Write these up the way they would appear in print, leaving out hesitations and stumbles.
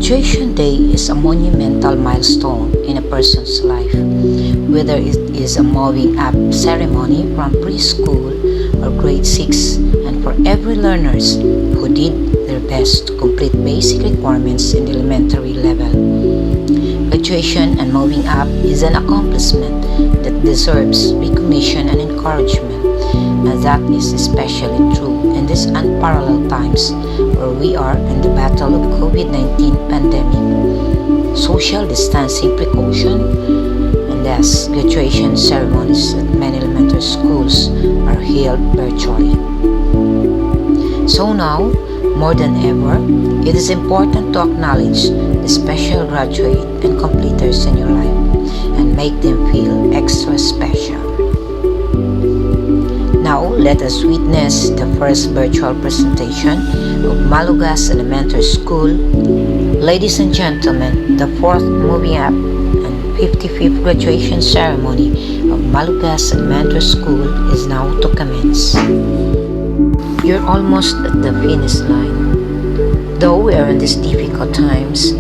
Graduation day is a monumental milestone in a person's life, whether it is a moving up ceremony from preschool or grade 6, and for every learners who did their best to complete basic requirements in the elementary level. Graduation and moving up is an accomplishment that deserves recognition and encouragement, and that is especially true in these unparalleled times where we are in the battle of COVID-19 pandemic, social distancing precaution, and thus graduation ceremonies at many elementary schools are held virtually. So now, more than ever, it is important to acknowledge the special graduate and completers in your life and make them feel extra special. Now, let us witness the first virtual presentation of Malugas Elementary School. Ladies and gentlemen, the fourth moving up and 55th graduation ceremony of Malugas Elementary School is now to commence. You're almost at the finish line. Though we are in these difficult times,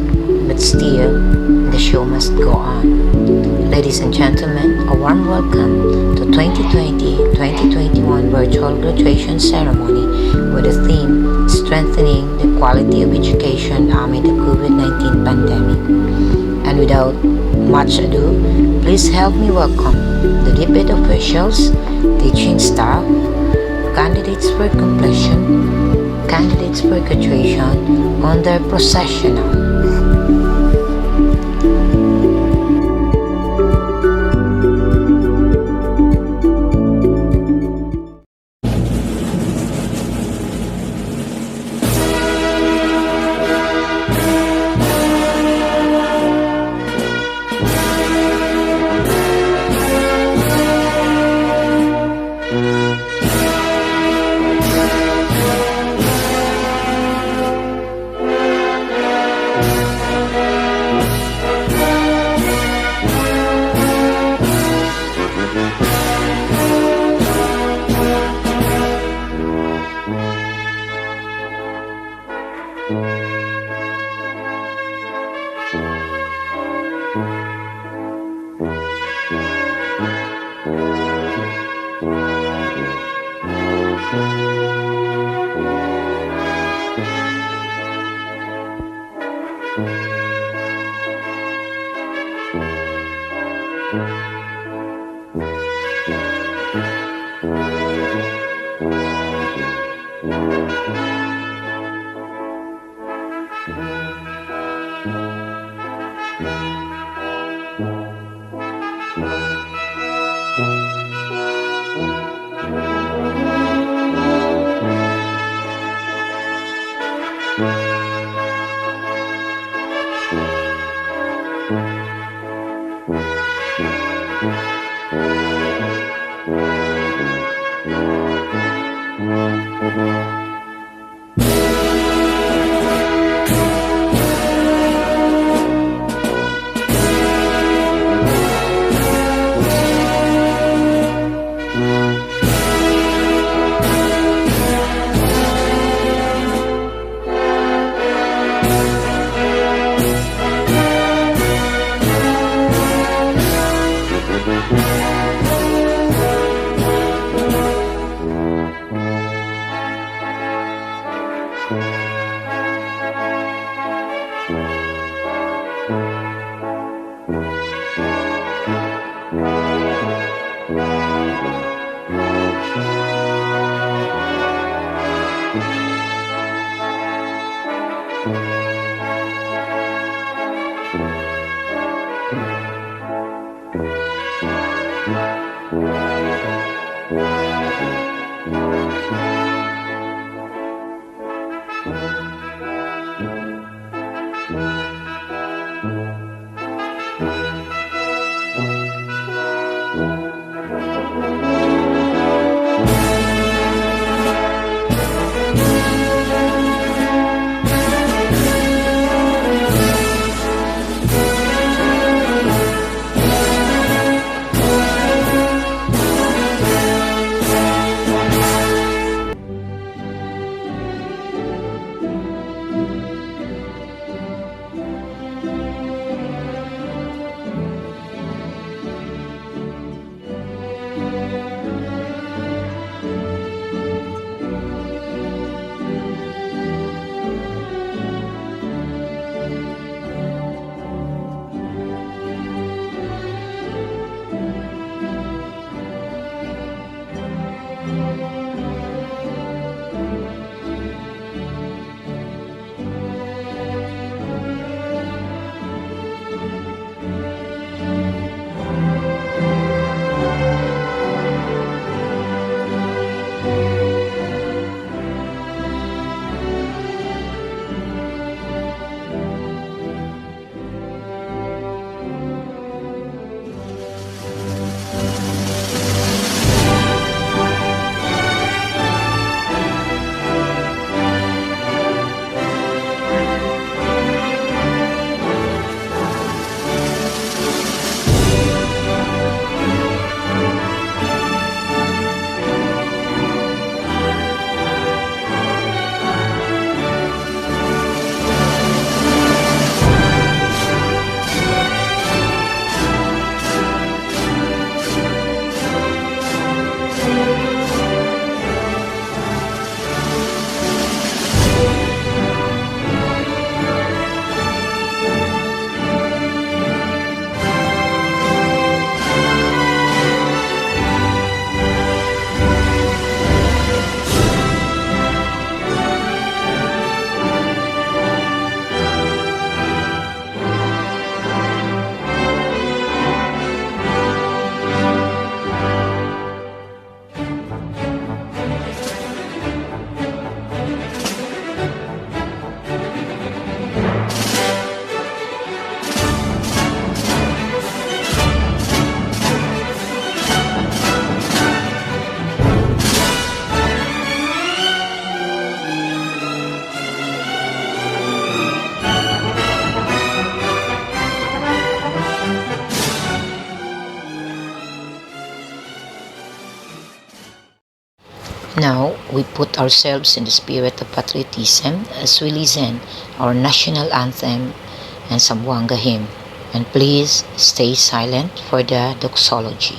but still, the show must go on. Ladies and gentlemen, a warm welcome to 2020-2021 virtual graduation ceremony with the theme Strengthening the Quality of Education Amid the COVID-19 Pandemic. And without much ado, please help me welcome the debate officials, teaching staff, candidates for completion, candidates for graduation on their processional. Now, we put ourselves in the spirit of patriotism as we listen our national anthem and Sambuanga hymn. And please stay silent for the doxology.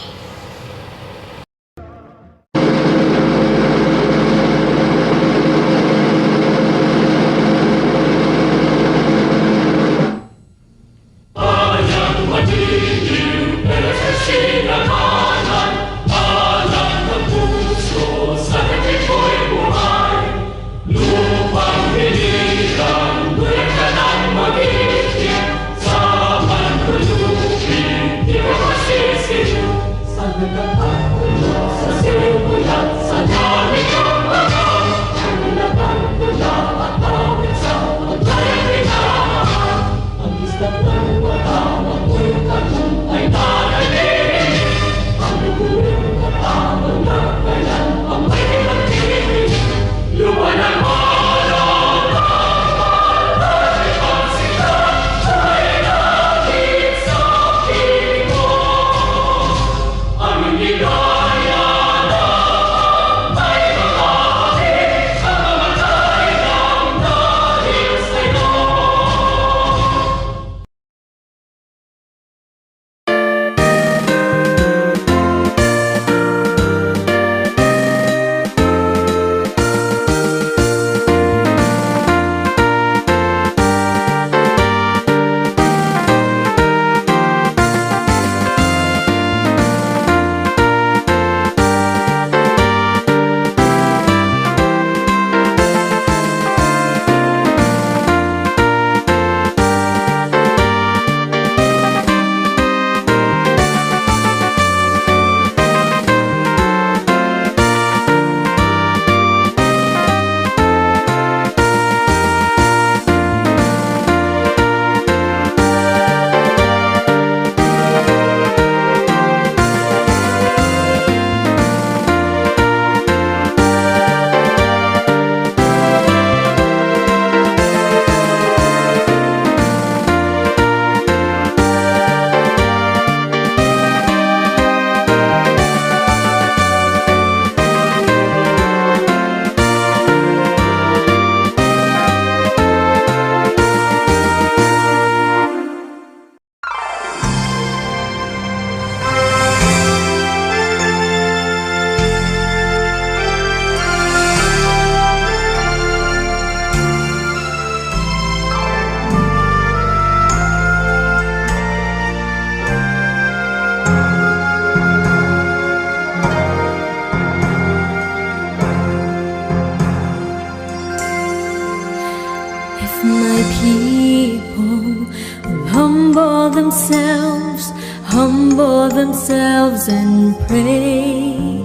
My people will humble themselves and pray.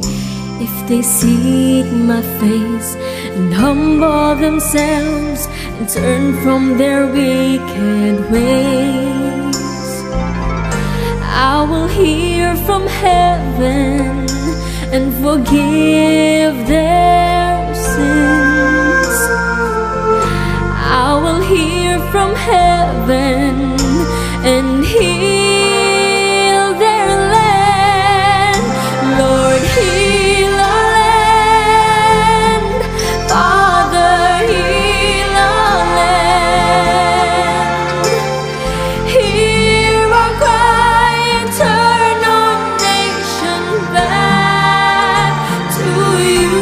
If they seek my face and humble themselves and turn from their wicked ways, I will hear from heaven and forgive their sins. I will hear from heaven and heal their land. Lord, heal our land. Father, heal our land. Hear our cry and turn our nation back to you.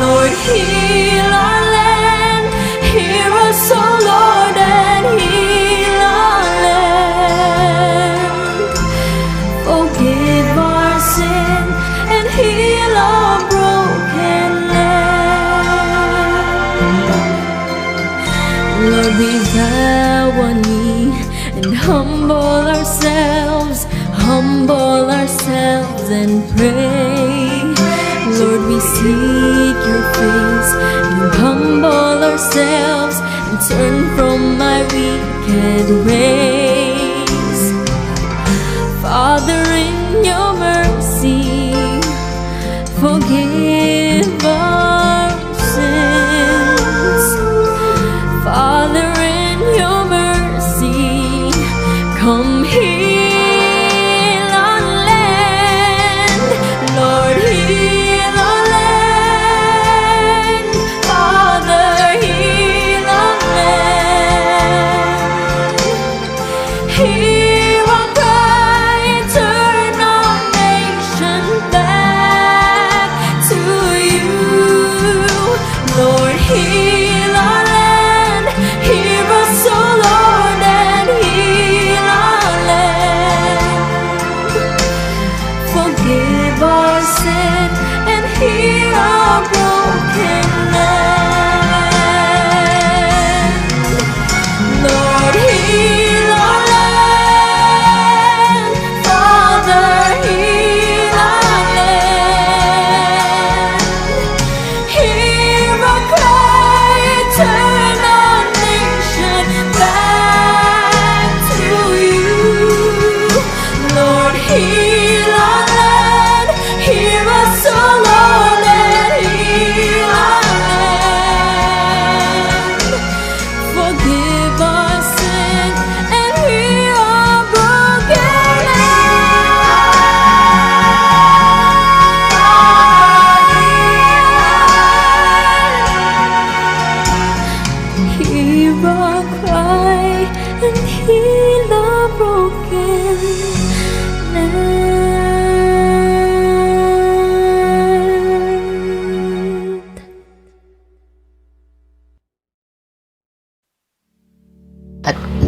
Lord, heal our land. Hear us, O Lord, and heal our land. Forgive our sin and heal our broken land. Lord, we bow one knee and humble ourselves and pray. Lord, we seek your face and humble ourselves and turn from my wicked ways. Father, in your mercy, forgive our sins. Father, in your mercy, come heal our land. Lord, heal our land.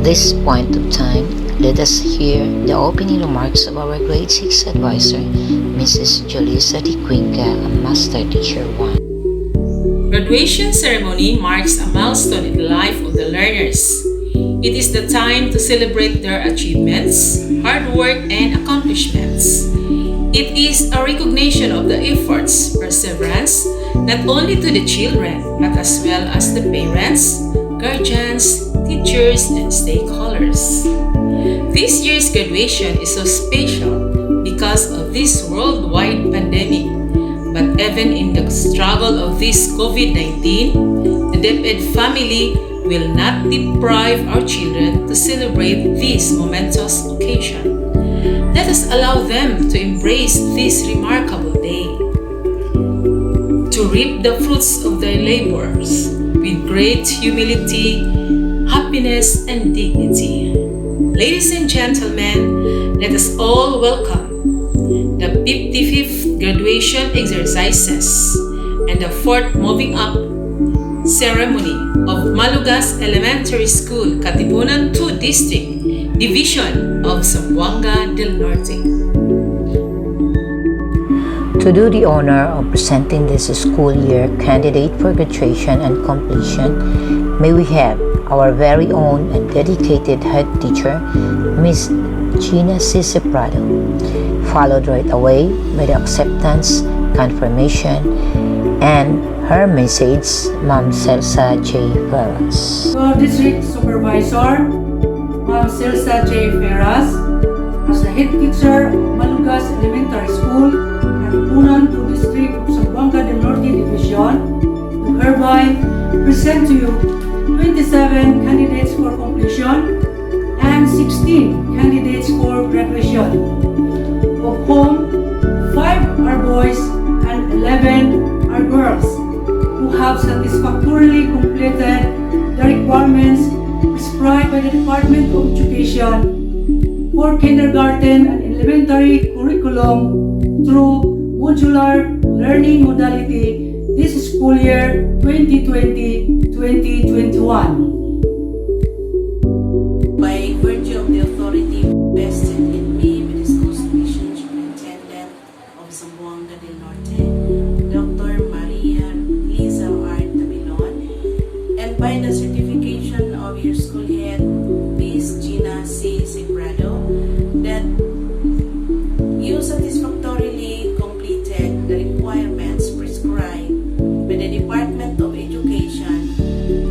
this point of time, let us hear the opening remarks of our grade 6 advisor, Mrs. Julissa D. Cuenca, Master Teacher 1. Graduation ceremony marks a milestone in the life of the learners. It is the time to celebrate their achievements, hard work, and accomplishments. It is a recognition of the efforts, perseverance, not only to the children, but as well as the parents, guardians, teachers, and stakeholders. This year's graduation is so special because of this worldwide pandemic. But even in the struggle of this COVID-19, the DepEd family will not deprive our children to celebrate this momentous occasion. Let us allow them to embrace this remarkable day, to reap the fruits of their labors with great humility, happiness, and dignity. Ladies and gentlemen, let us all welcome the 55th graduation exercises and the 4th moving up ceremony of Malugas Elementary School, Katipunan 2 District, Division of Zamboanga del Norte. To do the honor of presenting this school year candidate for graduation and completion, may we have our very own and dedicated head teacher, Miss Gina C. Prado, followed right away by the acceptance, confirmation, and her message, Ma'am Celsa J. Ferraz. To our District Supervisor, Ma'am Celsa J. Ferraz, as the head teacher of Malugas Elementary School, Katipunan 2 District of Zamboanga del Norte Division, to hereby present to you 27 candidates for completion and 16 candidates for graduation, of whom 5 are boys and 11 are girls, who have satisfactorily completed the requirements prescribed by the Department of Education for kindergarten and elementary curriculum through modular learning modality this school year 2020-2021. By virtue of the authority vested in me by the school's division superintendent of Zamboanga del Norte, Dr. Maria Liza R. Tabilon, and by the certification of your school head, Miss Gina C. Ciprado, that you satisfactorily completed the requirements prescribed by the Department of Education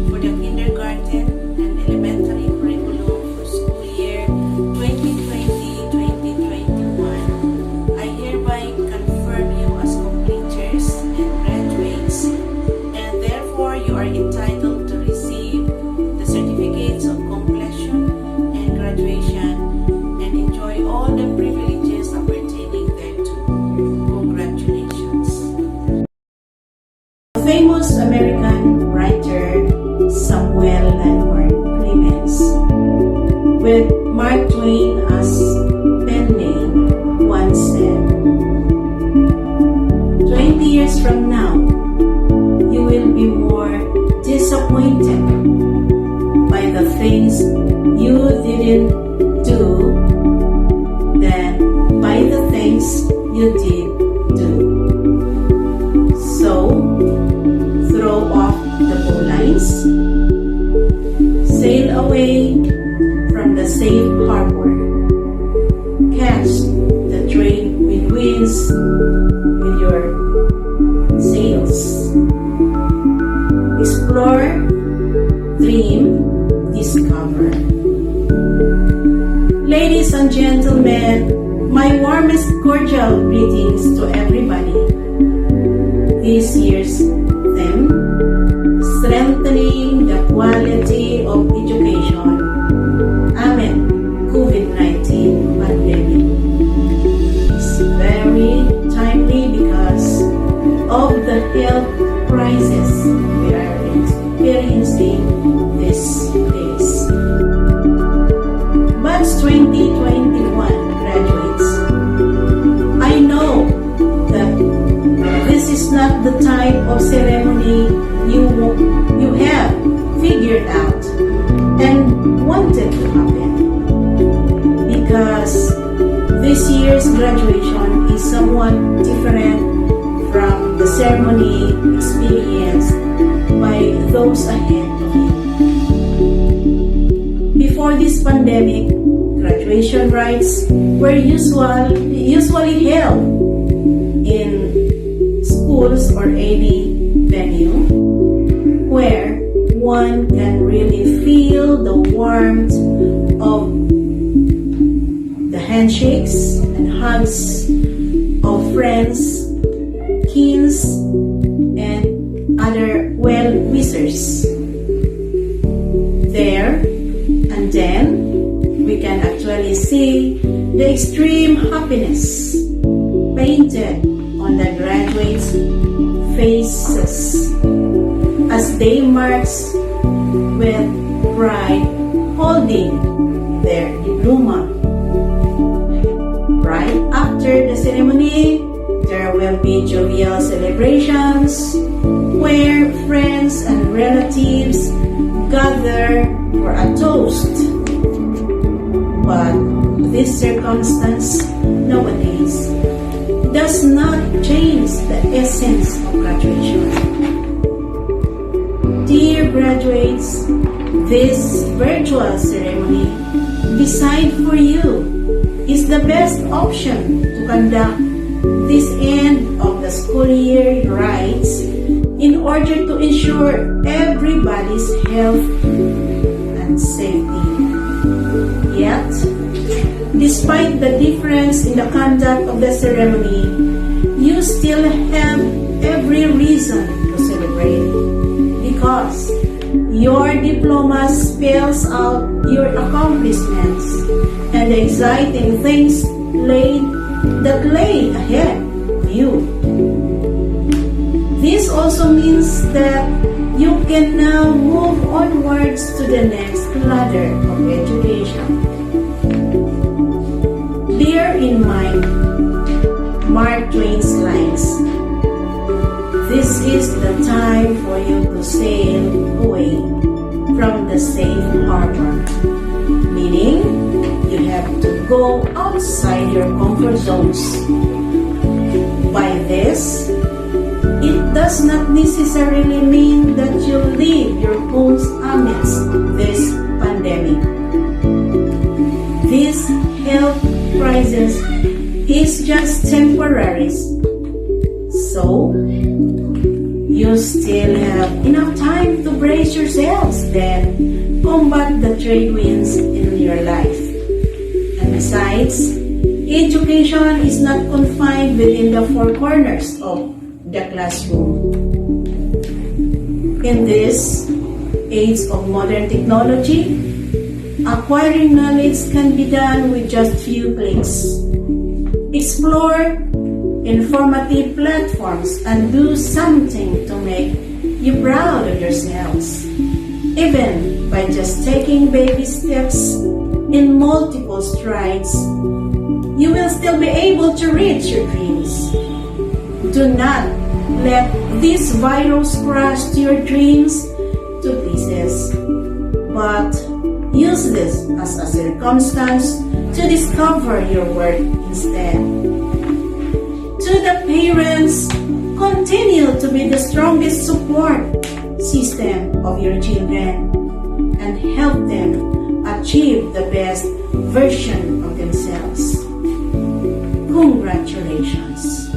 for the kindergarten and elementary curriculum for school year 2020-2021, I hereby confirm you as completers and graduates, and therefore you are entitled to receive the certificates of completion and graduation and enjoy all the privileges appertaining thereto. Congratulations. Famous American writer Samuel Langhorne Clemens, with Mark Twain as pen name, once said, 20 years from now, you will be more disappointed by the things you didn't do than by the things you did do. So, throw off the bowlines, sail away from the safe harbor, catch the trade with winds with your sails, explore, dream, discover. Ladies and gentlemen, my warmest cordial greetings to everybody. This year's theme, strengthening the quality of education amid COVID-19 pandemic, is very timely because of the health crisis we are experiencing these days. Batch 2021 graduates, I know that this is not the type of ceremony you have figured out because this year's graduation is somewhat different from the ceremony experienced by those ahead of you. Before this pandemic, graduation rites were usually held in schools or any venue where one can really feel the warmth of the handshakes and hugs of friends, kins, and other well-wishers. There and then, we can actually see the extreme happiness painted on the graduates' faces as they march with pride holding their diploma. Right after the ceremony, there will be jovial celebrations where friends and relatives gather for a toast. But this circumstance nowadays does not change the essence of graduation. Dear graduates, this virtual ceremony designed for you is the best option to conduct this end of the school year rites in order to ensure everybody's health and safety. Yet, despite the difference in the conduct of the ceremony, you still have every reason to celebrate because your diploma spells out your accomplishments and the exciting things that lay ahead of you. This also means that you can now move onwards to the next ladder of education. Bear in mind Mark Twain's lines. This is the time for you to sail away from the safe harbor. Meaning, you have to go outside your comfort zones. By this, it does not necessarily mean that you leave your homes amidst this pandemic. This health crisis is just temporary. So, you still have enough time to brace yourselves, then combat the trade winds in your life. And besides, education is not confined within the four corners of the classroom. In this age of modern technology, acquiring knowledge can be done with just few clicks. Explore informative platforms and do something to make you proud of yourselves. Even by just taking baby steps in multiple strides, you will still be able to reach your dreams. Do not let this virus crush your dreams to pieces, but use this as a circumstance to discover your worth instead. To the parents, continue to be the strongest support system of your children and help them achieve the best version of themselves. Congratulations.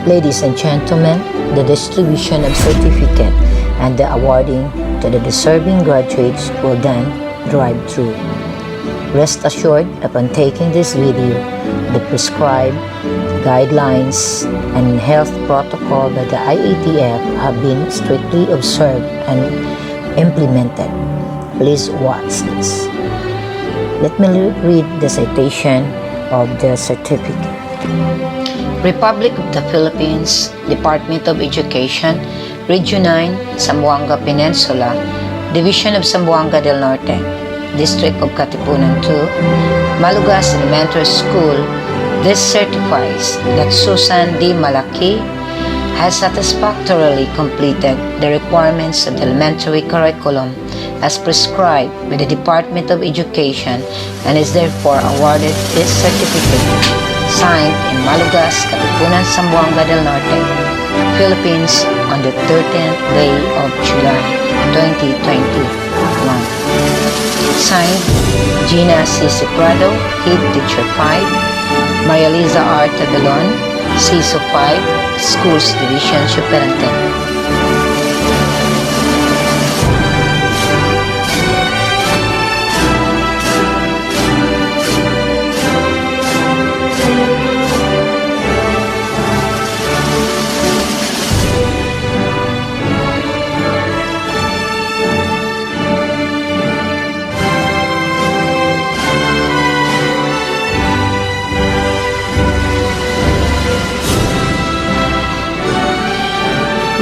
Ladies and gentlemen, the distribution of certificate and the awarding to the deserving graduates will then drive through. Rest assured, upon taking this video, the prescribed guidelines and health protocol by the IATF have been strictly observed and implemented. Please watch this. Let me read the citation of the certificate. Republic of the Philippines, Department of Education, Region 9, Zamboanga Peninsula, Division of Zamboanga del Norte, District of Katipunan 2, Malugas Elementary School. This certifies that Susan D. Malaki, has satisfactorily completed the requirements of the elementary curriculum as prescribed by the Department of Education and is therefore awarded this certificate. Signed in Malugas, Katipunan, Zamboanga del Norte, Philippines on the 13th day of July 2021. Signed, Gina C. Prado, Head Teacher 5, Maria Liza R. Tabelon, CISO 5, Schools Division Superintendent.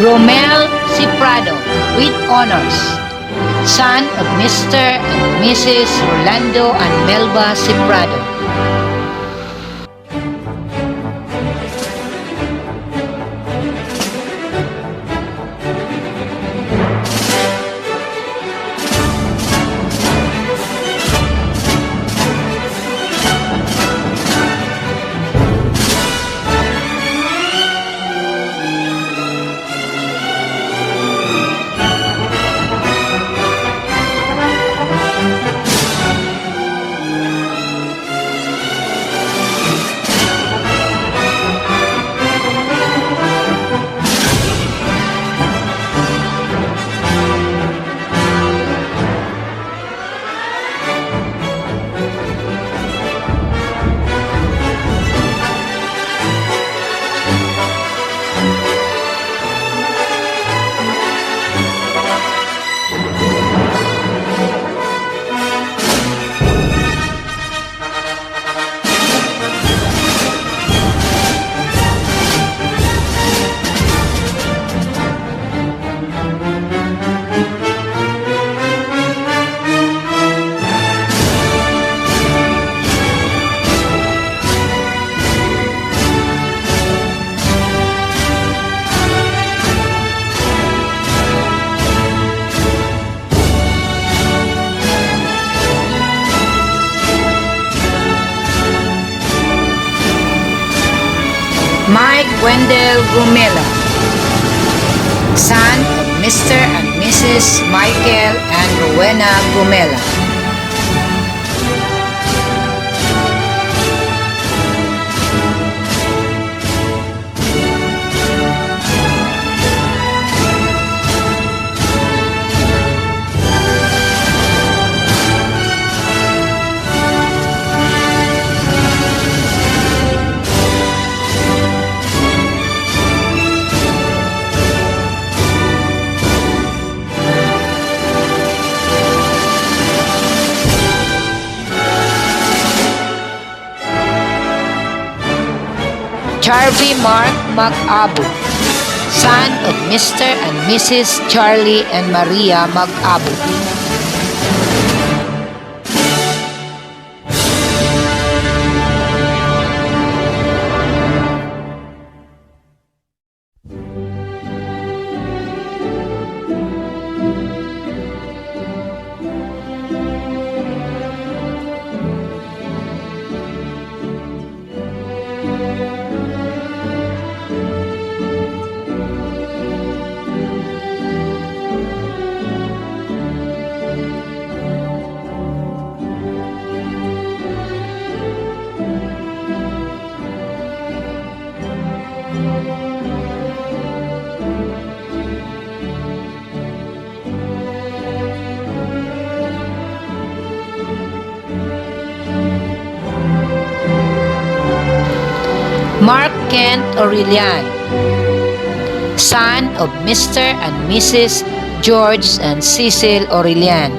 Romel Ciprado, with honors, son of Mr. and Mrs. Rolando and Melba Ciprado. Mike Wendell Gumela, son of Mr. and Mrs. Michael and Rowena Gumela. Charlie Mark Mag-Abu, son of Mr. and Mrs. Charlie and Maria Mag-Abu. Mark Kent Aurelian, son of Mr. and Mrs. George and Cecil Aurelian.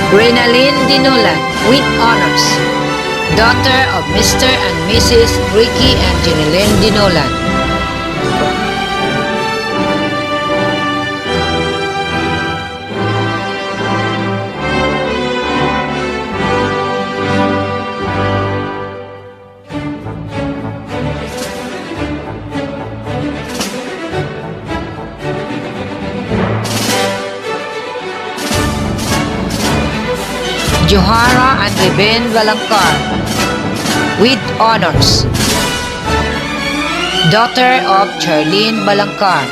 Renaline Dinolan with honors. Daughter of Mr. and Mrs. Ricky and Jeneline Dinolan. Johara and Reben Valangkar with honors. Daughter of Charlene Balangkar.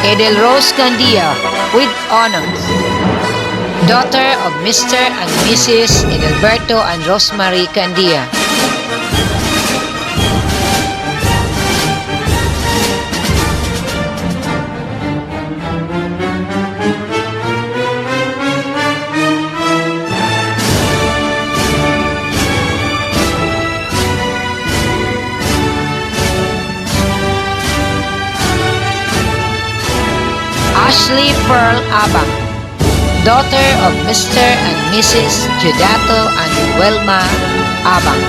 Edelrose Candia with honors. Daughter of Mr. and Mrs. Edelberto and Rosemary Candia. Ashley Pearl Abang, daughter of Mr. and Mrs. Judato and Wilma Abang.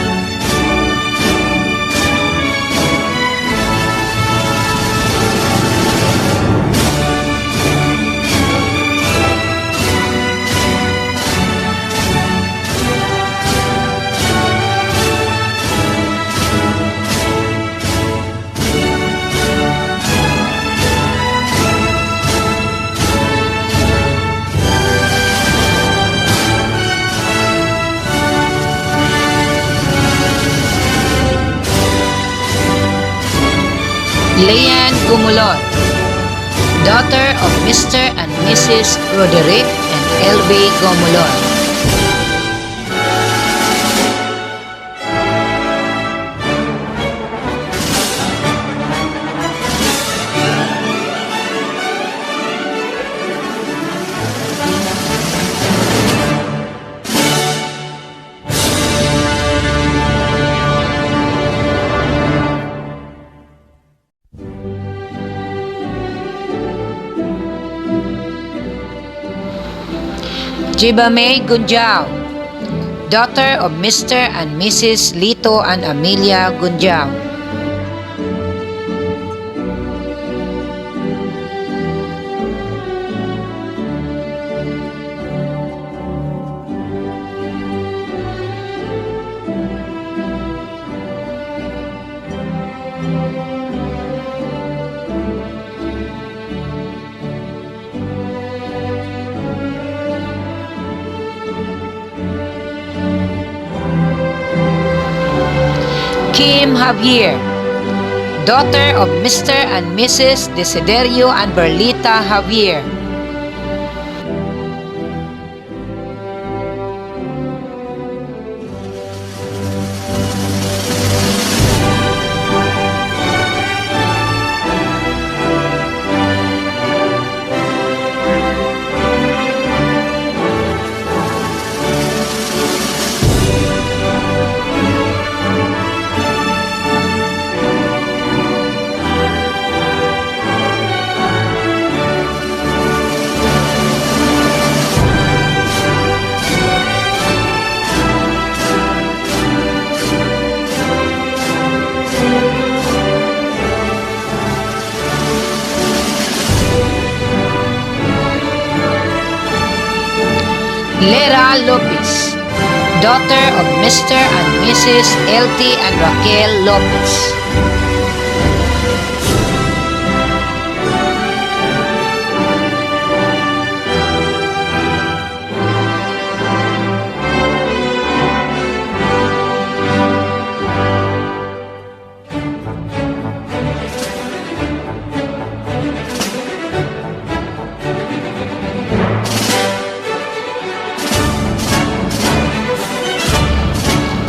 Leanne Gumulon, daughter of Mr. and Mrs. Roderick and L.B. Gumulon. Jibamay Gunjao, daughter of Mr. and Mrs. Lito and Amelia Gunjao. Kim Javier, daughter of Mr. and Mrs. Desiderio and Berlita Javier. Lera Lopez, daughter of Mr. and Mrs. Elty and Raquel Lopez.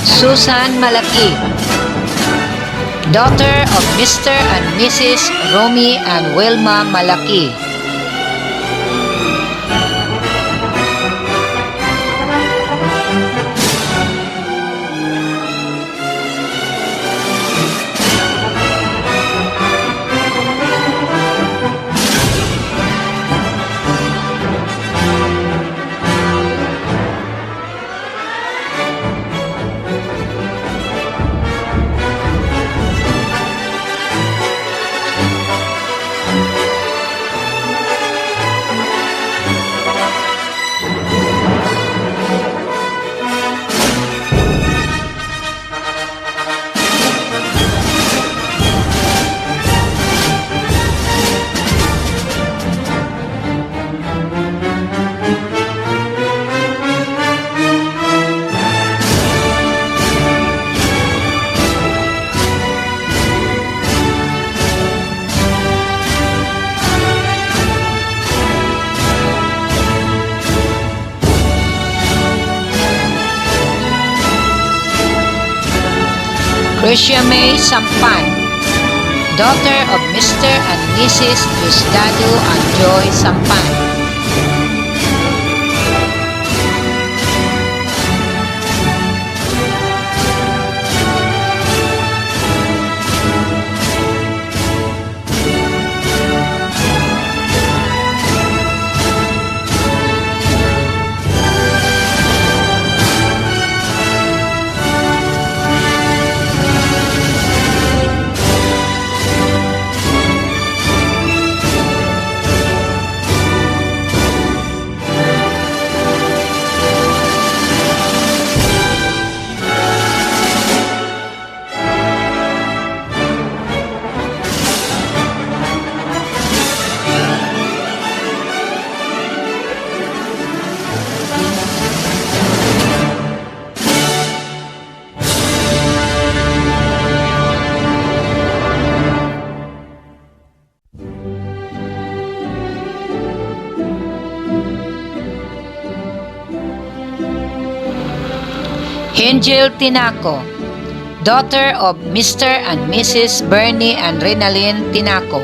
Susan Malaki, daughter of Mr. and Mrs. Romy and Wilma Malaki. Tricia May Sampan, daughter of Mr. and Mrs. Diosdado and Joy Sampan. Angel Tinaco, daughter of Mr. and Mrs. Bernie and Renalyn Tinaco.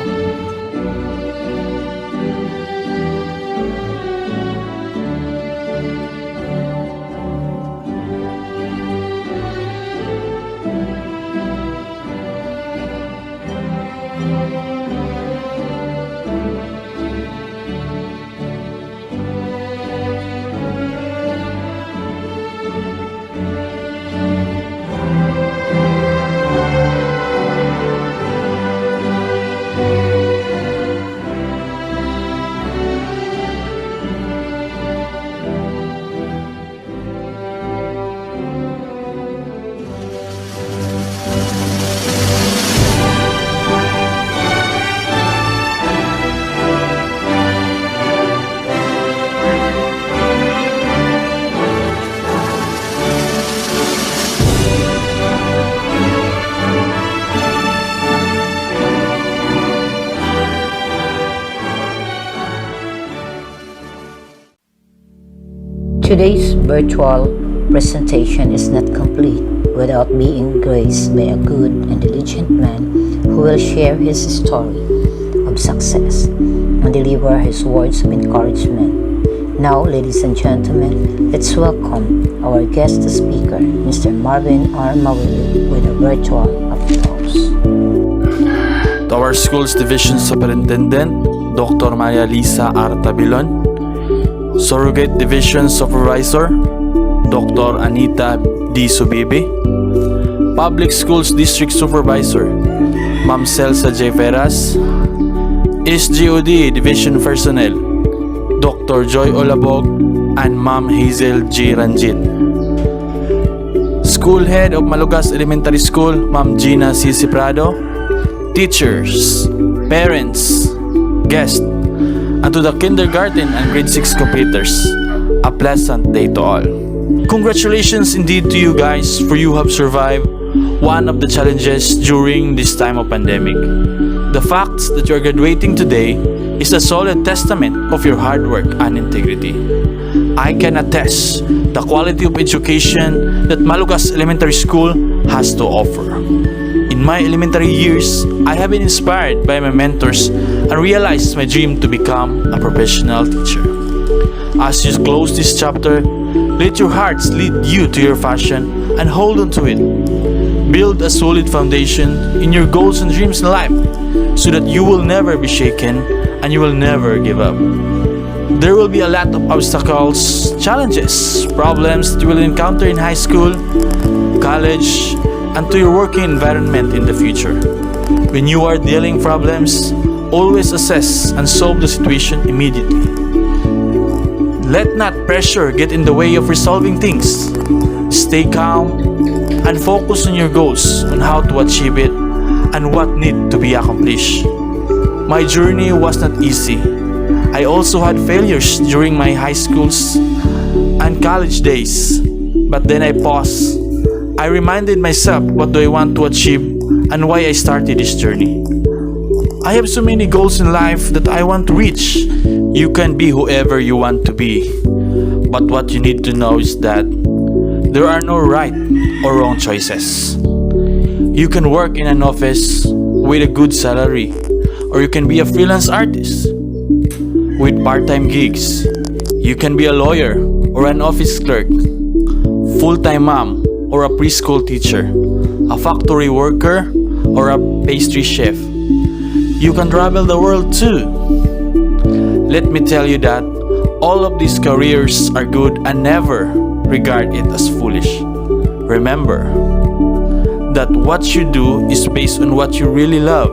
Today's virtual presentation is not complete without being graced by a good and diligent man who will share his story of success and deliver his words of encouragement. Now, ladies and gentlemen, let's welcome our guest speaker, Mr. Marvin R. Mawili, with a virtual applause. To our school's Division Superintendent, Dr. Maria Lisa R. Tabilon, Surrogate Division Supervisor, Dr. Anita D. Subibi, Public Schools District Supervisor, Ma'am Celsa J. Veras, SGOD Division Personnel, Dr. Joy Olabog, and Ma'am Hazel G. Ranjit. School Head of Malugas Elementary School, Ma'am Gina C. Ciprado, teachers, parents, guests, and to the kindergarten and grade 6 completers, a pleasant day to all. Congratulations indeed to you guys, for you have survived one of the challenges during this time of pandemic. The fact that you are graduating today is a solid testament of your hard work and integrity. I can attest the quality of education that Malugas Elementary School has to offer. In my elementary years, I have been inspired by my mentors and realized my dream to become a professional teacher. As you close this chapter, let your hearts lead you to your passion and hold on to it. Build a solid foundation in your goals and dreams in life so that you will never be shaken and you will never give up. There will be a lot of obstacles, challenges, problems that you will encounter in high school, college, and to your working environment in the future. When you are dealing problems, always assess and solve the situation immediately. Let not pressure get in the way of resolving things. Stay calm and focus on your goals, on how to achieve it, and what need to be accomplished. My journey was not easy. I also had failures during my high schools and college days. But then I paused. I reminded myself what do I want to achieve and why I started this journey. I have so many goals in life that I want to reach. You can be whoever you want to be. But what you need to know is that there are no right or wrong choices. You can work in an office with a good salary, or you can be a freelance artist with part-time gigs. You can be a lawyer or an office clerk, full-time mom or a preschool teacher, a factory worker or a pastry chef. You can travel the world too. Let me tell you that all of these careers are good and never regard it as foolish. Remember that what you do is based on what you really love.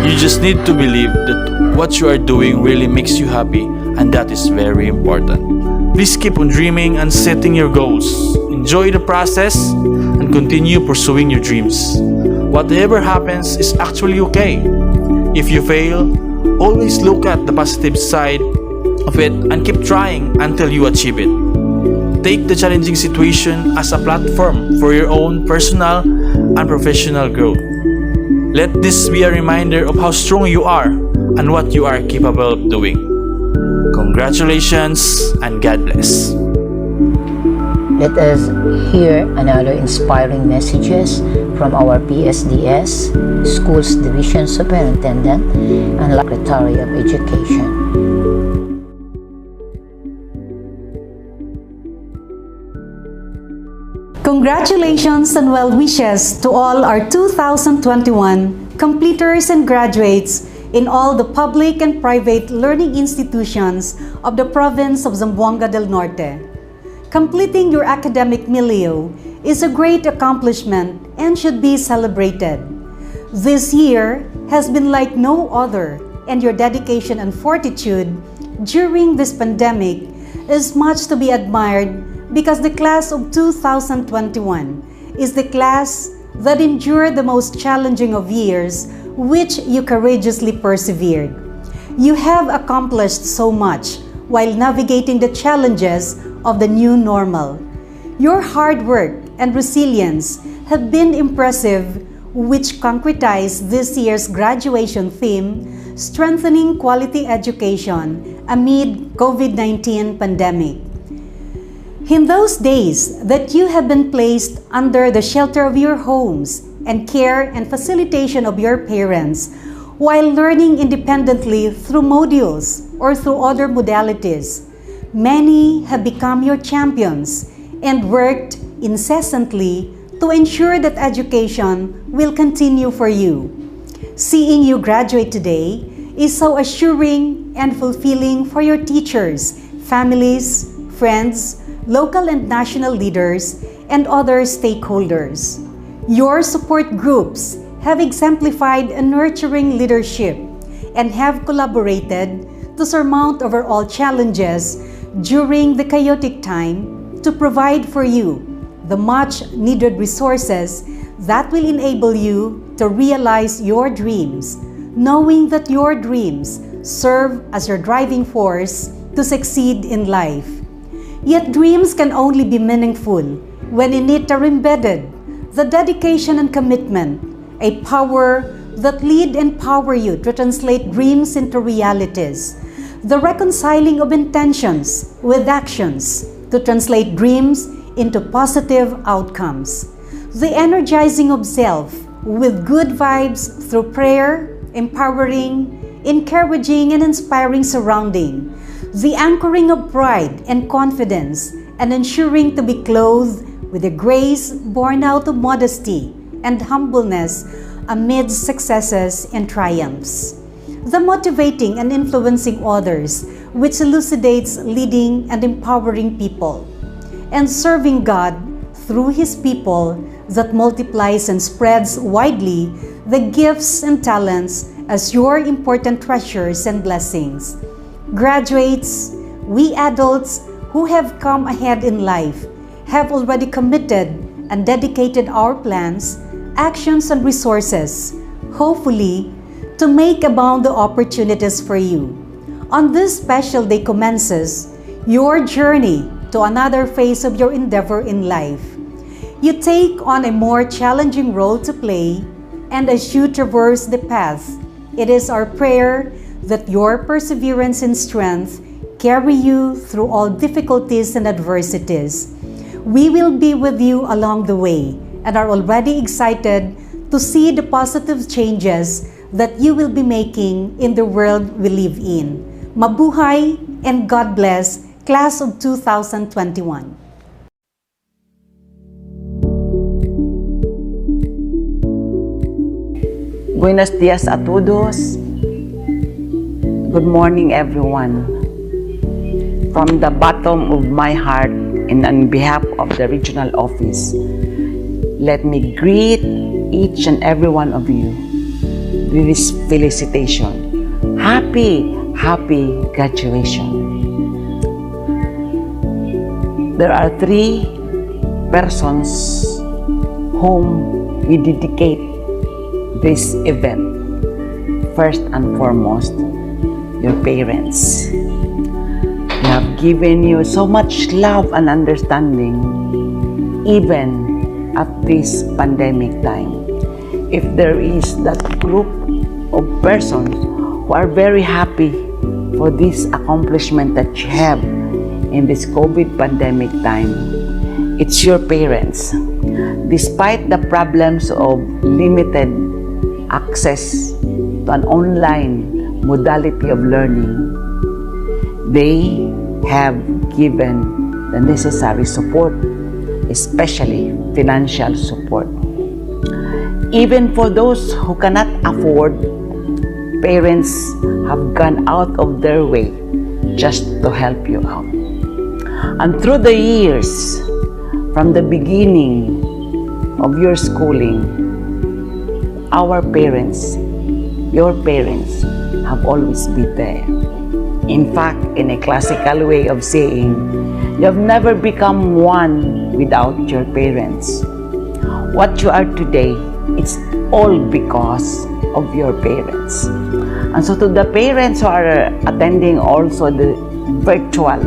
You just need to believe that what you are doing really makes you happy, and that is very important. Please keep on dreaming and setting your goals. Enjoy the process and continue pursuing your dreams. Whatever happens is actually okay. If you fail, always look at the positive side of it and keep trying until you achieve it. Take the challenging situation as a platform for your own personal and professional growth. Let this be a reminder of how strong you are and what you are capable of doing. Congratulations and God bless. Let us hear another inspiring messages from our PSDS, Schools Division Superintendent and Secretary of Education. Congratulations and well wishes to all our 2021 completers and graduates in all the public and private learning institutions of the province of Zamboanga del Norte. Completing your academic milieu is a great accomplishment and should be celebrated. This year has been like no other, and your dedication and fortitude during this pandemic is much to be admired because the class of 2021 is the class that endured the most challenging of years, which you courageously persevered. You have accomplished so much while navigating the challenges of the new normal. Your hard work and resilience have been impressive, which concretized this year's graduation theme, strengthening quality education amid COVID-19 pandemic. In those days that you have been placed under the shelter of your homes and care and facilitation of your parents, while learning independently through modules or through other modalities, many have become your champions and worked incessantly to ensure that education will continue for you. Seeing you graduate today is so assuring and fulfilling for your teachers, families, friends, local and national leaders, and other stakeholders. Your support groups have exemplified a nurturing leadership and have collaborated to surmount overall challenges during the chaotic time to provide for you the much needed resources that will enable you to realize your dreams, knowing that your dreams serve as your driving force to succeed in life. Yet dreams can only be meaningful when in it are embedded the dedication and commitment, a power that lead and power you to translate dreams into realities. the reconciling of intentions with actions to translate dreams into positive outcomes, the energizing of self with good vibes through prayer, empowering, encouraging, and inspiring surrounding, the anchoring of pride and confidence, and ensuring to be clothed with a grace born out of modesty and humbleness amidst successes and triumphs. The motivating and influencing others, which elucidates leading and empowering people, and serving God through His people that multiplies and spreads widely the gifts and talents as your important treasures and blessings. Graduates, we adults who have come ahead in life have already committed and dedicated our plans, actions, and resources, hopefully, to make abound the opportunities for you. On this special day commences your journey to another phase of your endeavor in life. You take on a more challenging role to play, and as you traverse the path, it is our prayer that your perseverance and strength carry you through all difficulties and adversities. We will be with you along the way and are already excited to see the positive changes that you will be making in the world we live in. Mabuhay and God bless, Class of 2021. Buenos dias a todos. Good morning, everyone. From the bottom of my heart and on behalf of the regional office, let me greet each and every one of you with this felicitation. Happy graduation. There are 3 persons whom we dedicate this event. First and foremost, your parents. They have given you so much love and understanding even at this pandemic time. If there is that group of persons who are very happy for this accomplishment that you have in this COVID pandemic time, it's your parents. Despite the problems of limited access to an online modality of learning, they have given the necessary support, especially financial support. Even for those who cannot afford, parents have gone out of their way just to help you out. And through the years, from the beginning of your schooling, our parents, your parents, have always been there. In fact, in a classical way of saying, you have never become one without your parents. What you are today, it's all because of your parents. And so to the parents who are attending also the virtual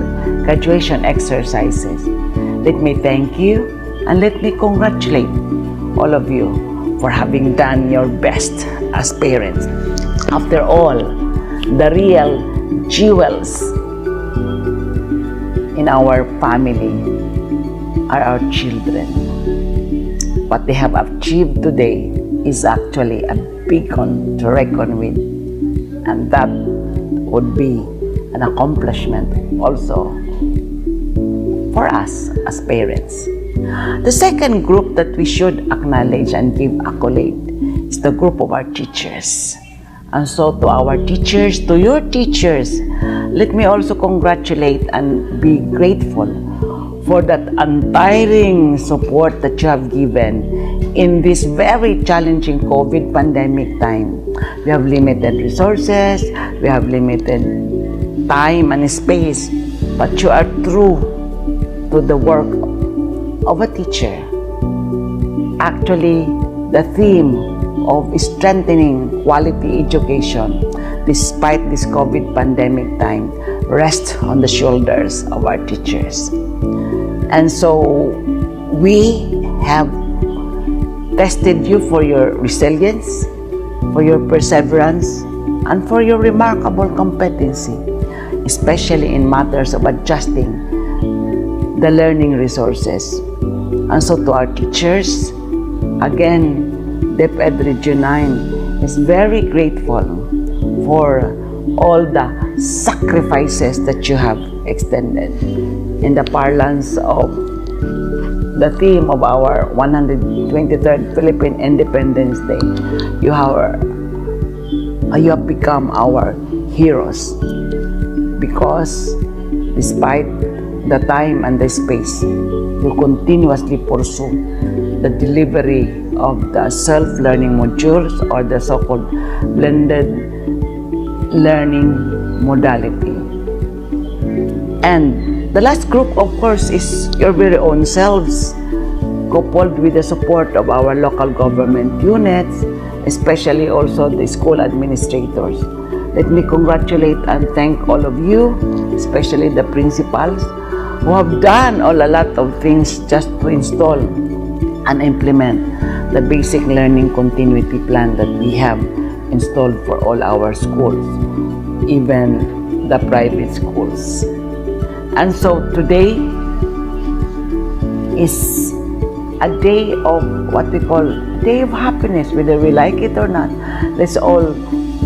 graduation exercises, let me thank you and let me congratulate all of you for having done your best as parents. After all, the real jewels in our family are our children. What they have achieved today is actually a beacon to reckon with, and that would be an accomplishment also for us as parents. The second group that we should acknowledge and give accolade is the group of our teachers. And so to our teachers, to your teachers, let me also congratulate and be grateful for that untiring support that you have given in this very challenging COVID pandemic time. We have limited resources, we have limited time and space, but you are true to the work of a teacher. Actually, the theme of strengthening quality education despite this COVID pandemic time rests on the shoulders of our teachers. And so we have tested you for your resilience, for your perseverance, and for your remarkable competency. especially in matters of adjusting the learning resources. And so to our teachers, again, DepEd Region 9 is very grateful for all the sacrifices that you have extended. In the parlance of the theme of our 123rd Philippine Independence Day, you have become our heroes, because despite the time and the space, you continuously pursue the delivery of the self-learning modules, or the so-called blended learning modality. And the last group, of course, is your very own selves, coupled with the support of our local government units, especially also the school administrators. Let me congratulate and thank all of you, especially the principals, who have done a lot of things just to install and implement the basic learning continuity plan that we have installed for all our schools, even the private schools. And so today is a day of what we call a day of happiness, whether we like it or not. Let's all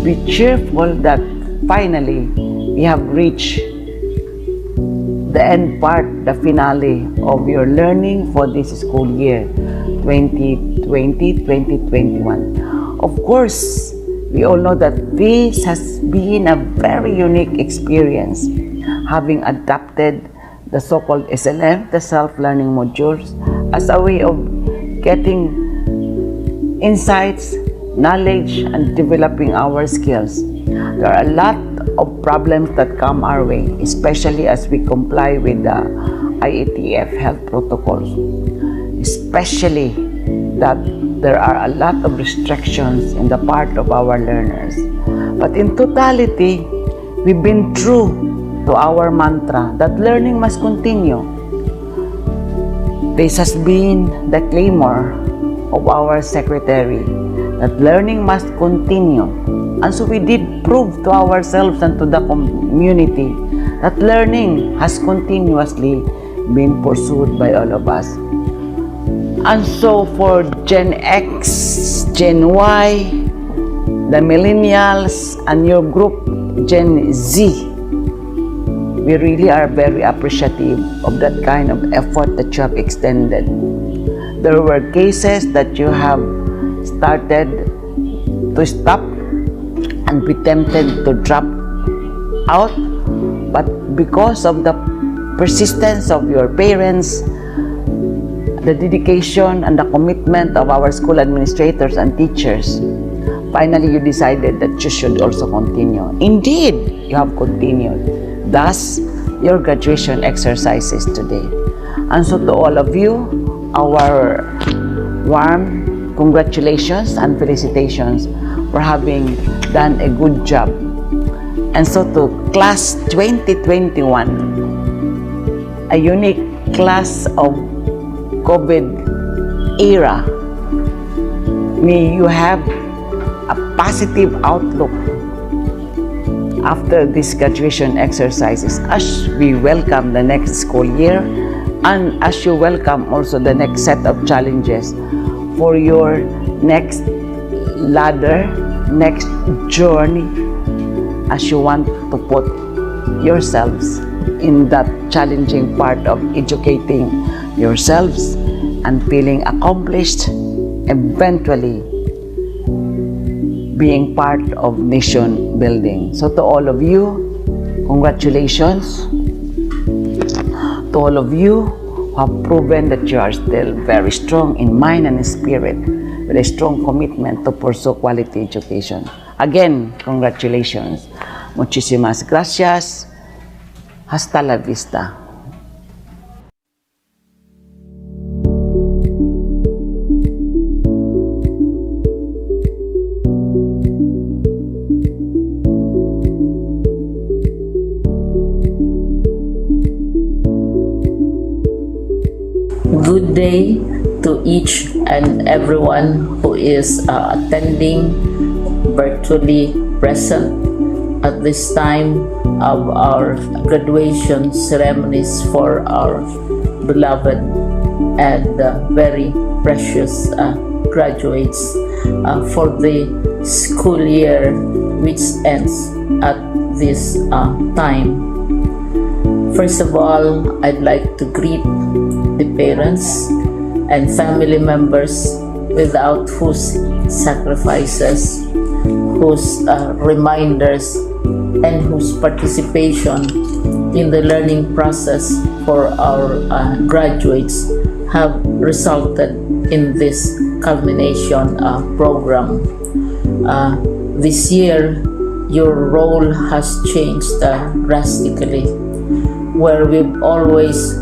be cheerful that finally we have reached the end part, the finale of your learning for this school year 2020-2021. Of course, we all know that this has been a very unique experience, having adapted the so-called SLM, the self-learning modules, as a way of getting insights, knowledge, and developing our skills. There are a lot of problems that come our way, especially as we comply with the IATF health protocols, especially that there are a lot of restrictions in the part of our learners. But in totality, we've been true to our mantra that learning must continue. This has been the clamor of our secretary, that learning must continue. And so we did prove to ourselves and to the community that learning has continuously been pursued by all of us. And so for Gen X, Gen Y, the millennials, and your group, Gen Z, we really are very appreciative of that kind of effort that you have extended. There were cases that you have started to stop and be tempted to drop out, but because of the persistence of your parents, the dedication and the commitment of our school administrators and teachers, finally you decided that you should also continue. Indeed, you have continued. Thus, your graduation exercises today. And so to all of you, our warm congratulations and felicitations for having done a good job. And so to class 2021, a unique class of COVID era, may you have a positive outlook after these graduation exercises as we welcome the next school year, and as you welcome also the next set of challenges for your next ladder, next journey, as you want to put yourselves in that challenging part of educating yourselves and feeling accomplished, eventually being part of nation building. So to all of you, congratulations. To all of you who have proven that you are still very strong in mind and spirit, with a strong commitment to pursue quality education. Again, congratulations. Muchísimas gracias. Hasta la vista. Good day to each and everyone who is attending virtually present at this time of our graduation ceremonies for our beloved and very precious graduates for the school year which ends at this time. First of all, I'd like to greet the parents and family members without whose sacrifices, whose reminders, and whose participation in the learning process for our graduates have resulted in this culmination program. This year, your role has changed drastically, where we've always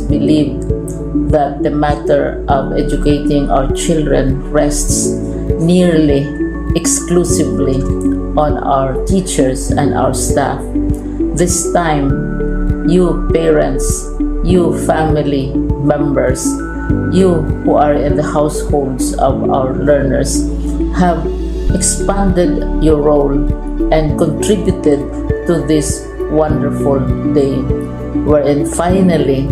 believed that the matter of educating our children rests nearly exclusively on our teachers and our staff. This time, you parents, you family members, you who are in the households of our learners have expanded your role and contributed to this wonderful day wherein finally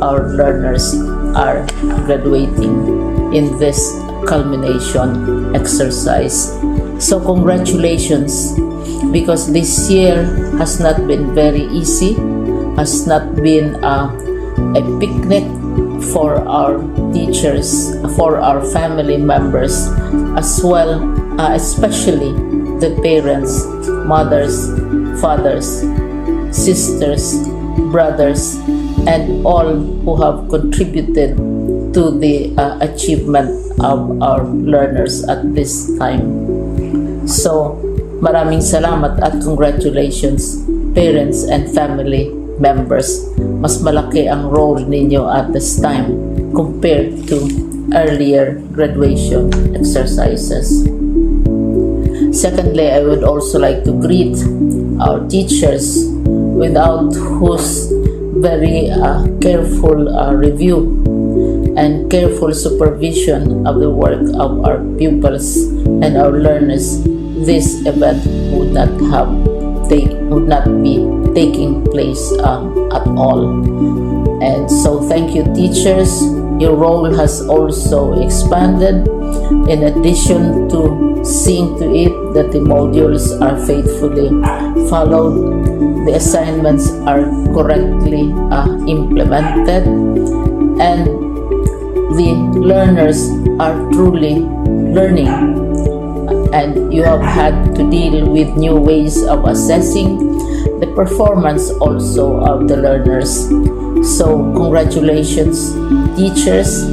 our learners are graduating in this culmination exercise. So congratulations, because this year has not been very easy, has not been a picnic for our teachers, for our family members as well, especially the parents, mothers, fathers, sisters, brothers, and all who have contributed to the achievement of our learners at this time. So, maraming salamat at congratulations, parents and family members. Mas malaki ang role ninyo at this time compared to earlier graduation exercises. Secondly, I would also like to greet our teachers, without whose very careful review and careful supervision of the work of our pupils and our learners, this event would not be taking place at all. And so thank you, teachers. Your role has also expanded. In addition to seeing to it that the modules are faithfully followed, the assignments are correctly implemented, and the learners are truly learning, and you have had to deal with new ways of assessing the performance also of the learners. So congratulations, teachers,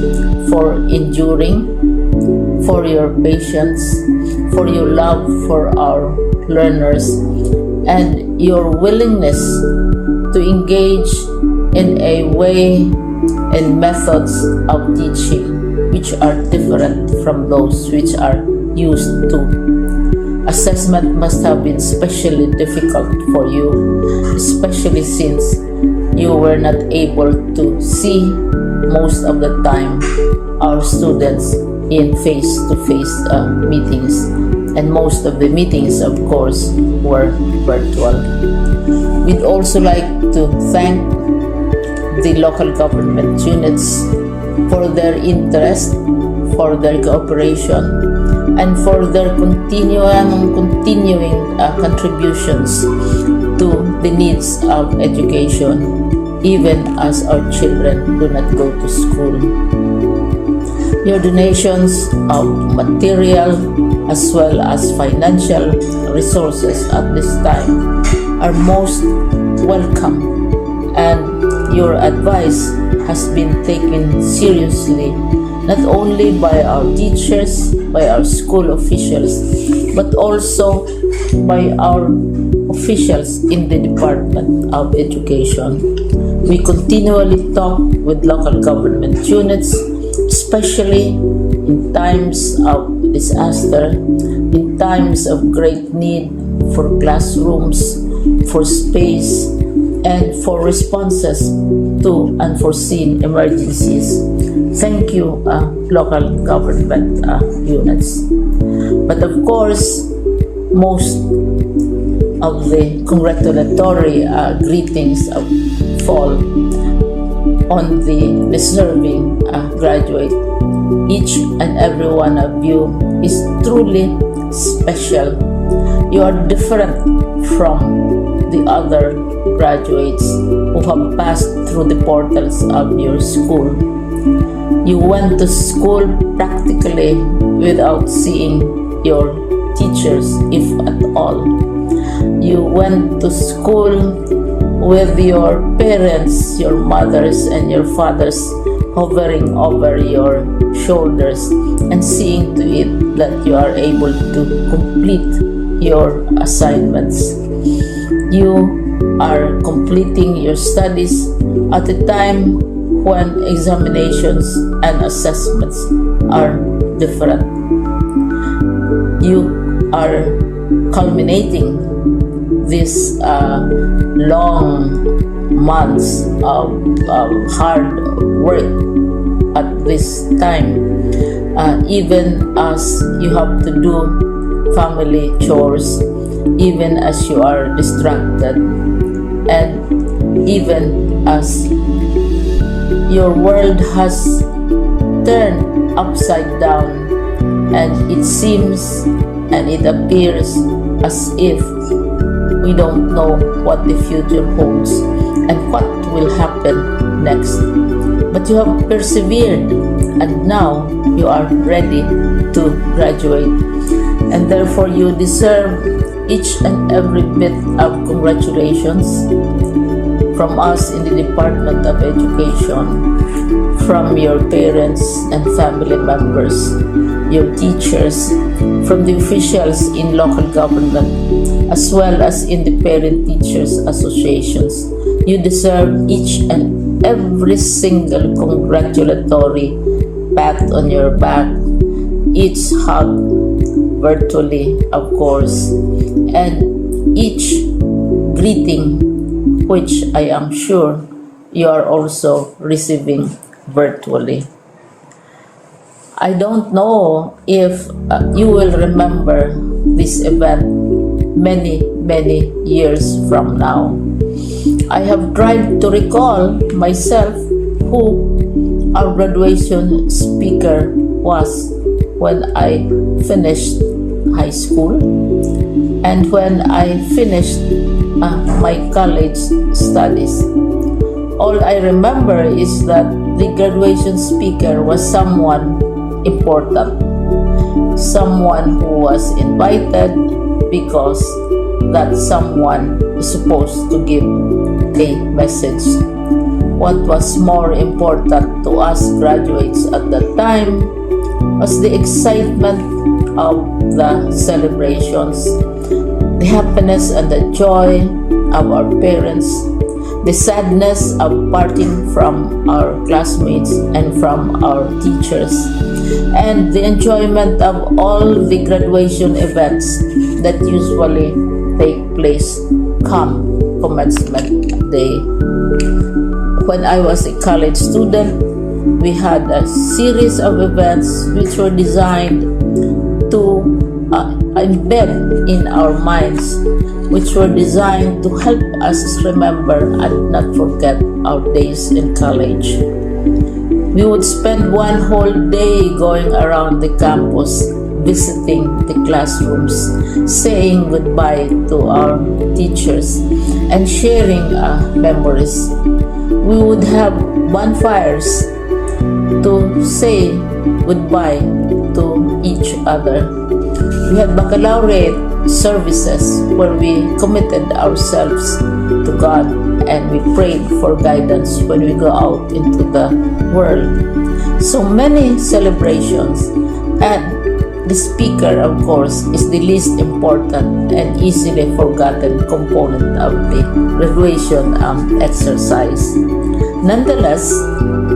for enduring, for your patience, for your love for our learners, and your willingness to engage in a way and methods of teaching which are different from those which are used to. Assessment must have been especially difficult for you, especially since you were not able to see most of the time our students in face-to-face meetings, and most of the meetings, of course, were virtual. We'd also like to thank the local government units for their interest, for their cooperation, and for their continuing contributions to the needs of education, even as our children do not go to school. Your donations of material as well as financial resources at this time are most welcome, and your advice has been taken seriously not only by our teachers, by our school officials, but also by our officials in the Department of Education. We continually talk with local government units, especially in times of disaster, in times of great need for classrooms, for space, and for responses to unforeseen emergencies. Thank you, local government units. But of course, most of the congratulatory greetings fall on the deserving graduate. Each and every one of you is truly special. You are different from the other graduates who have passed through the portals of your school. You went to school practically without seeing your teachers, if at all. You went to school with your parents, your mothers and your fathers hovering over your shoulders and seeing to it that you are able to complete your assignments. You are completing your studies at a time when examinations and assessments are different. You are culminating these long months of hard work at this time, even as you have to do family chores, even as you are distracted, and even as your world has turned upside down, and it seems and it appears as if we don't know what the future holds and what will happen next. But you have persevered, and now you are ready to graduate, and therefore you deserve each and every bit of congratulations from us in the Department of Education, from your parents and family members, your teachers, from the officials in local government, as well as in the parent teachers associations. You deserve each and every single congratulatory pat on your back, each hug, virtually of course, and each greeting, which I am sure you are also receiving virtually. I don't know if you will remember this event many years from now. I have tried to recall myself who our graduation speaker was when I finished high school and when I finished my college studies. All I remember is that the graduation speaker was someone important, someone who was invited because that someone is supposed to give a message. What was more important to us graduates at that time was the excitement of the celebrations, the happiness and the joy of our parents, the sadness of parting from our classmates and from our teachers, and the enjoyment of all the graduation events that usually take place come commencement day. When I was a college student, we had a series of events which were designed to embed in our minds, which were designed to help us remember and not forget our days in college. We would spend one whole day going around the campus, visiting the classrooms, saying goodbye to our teachers, and sharing memories. We would have bonfires to say goodbye to each other. We had baccalaureate services where we committed ourselves to God and we prayed for guidance when we go out into the world. So many celebrations, and the speaker, of course, is the least important and easily forgotten component of the graduation exercise. Nonetheless,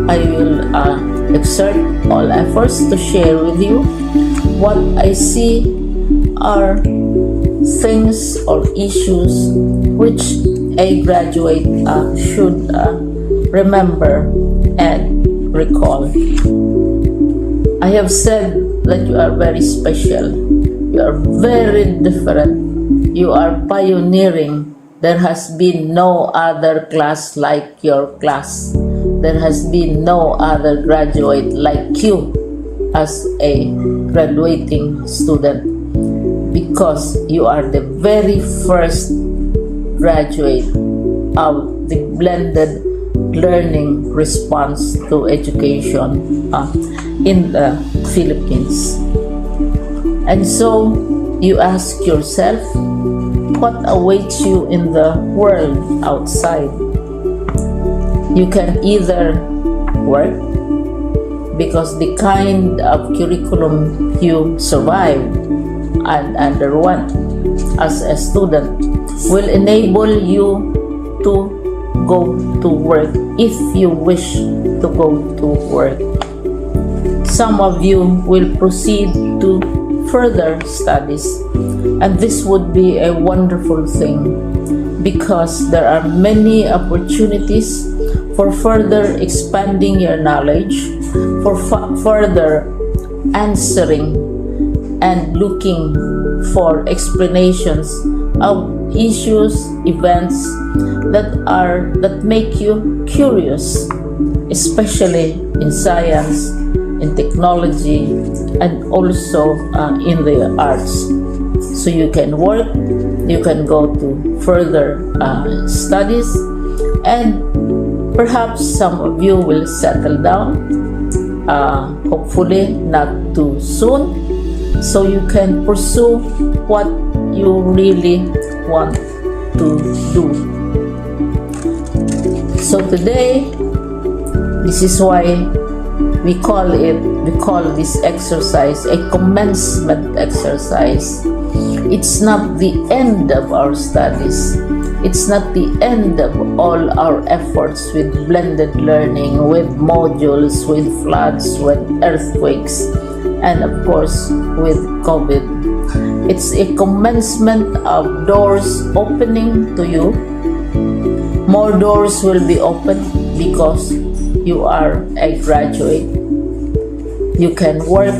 I will exert all efforts to share with you what I see are things or issues which a graduate should remember and recall. I have said that you are very special. You are very different You are pioneering. There has been no other class like your class. There has been no other graduate like you as a graduating student, because you are the very first graduate of the blended learning response to education in the Philippines. And so you ask yourself, what awaits you in the world outside? You can either work, because the kind of curriculum you survive and underwent as a student will enable you to go to work if you wish to go to work. Some of you will proceed to further studies, and this would be a wonderful thing, because there are many opportunities for further expanding your knowledge, for further answering and looking for explanations of issues, events that make you curious, especially in science, in technology, and also in the arts. So you can work, you can go to further studies, and perhaps some of you will settle down, hopefully not too soon, so you can pursue what you really want to do. So today, this is why we call this exercise a commencement exercise. It's not the end of our studies. It's not the end of all our efforts with blended learning, with modules, with floods, with earthquakes, and of course with COVID. It's a commencement of doors opening to you. More doors will be opened because you are a graduate. You can work,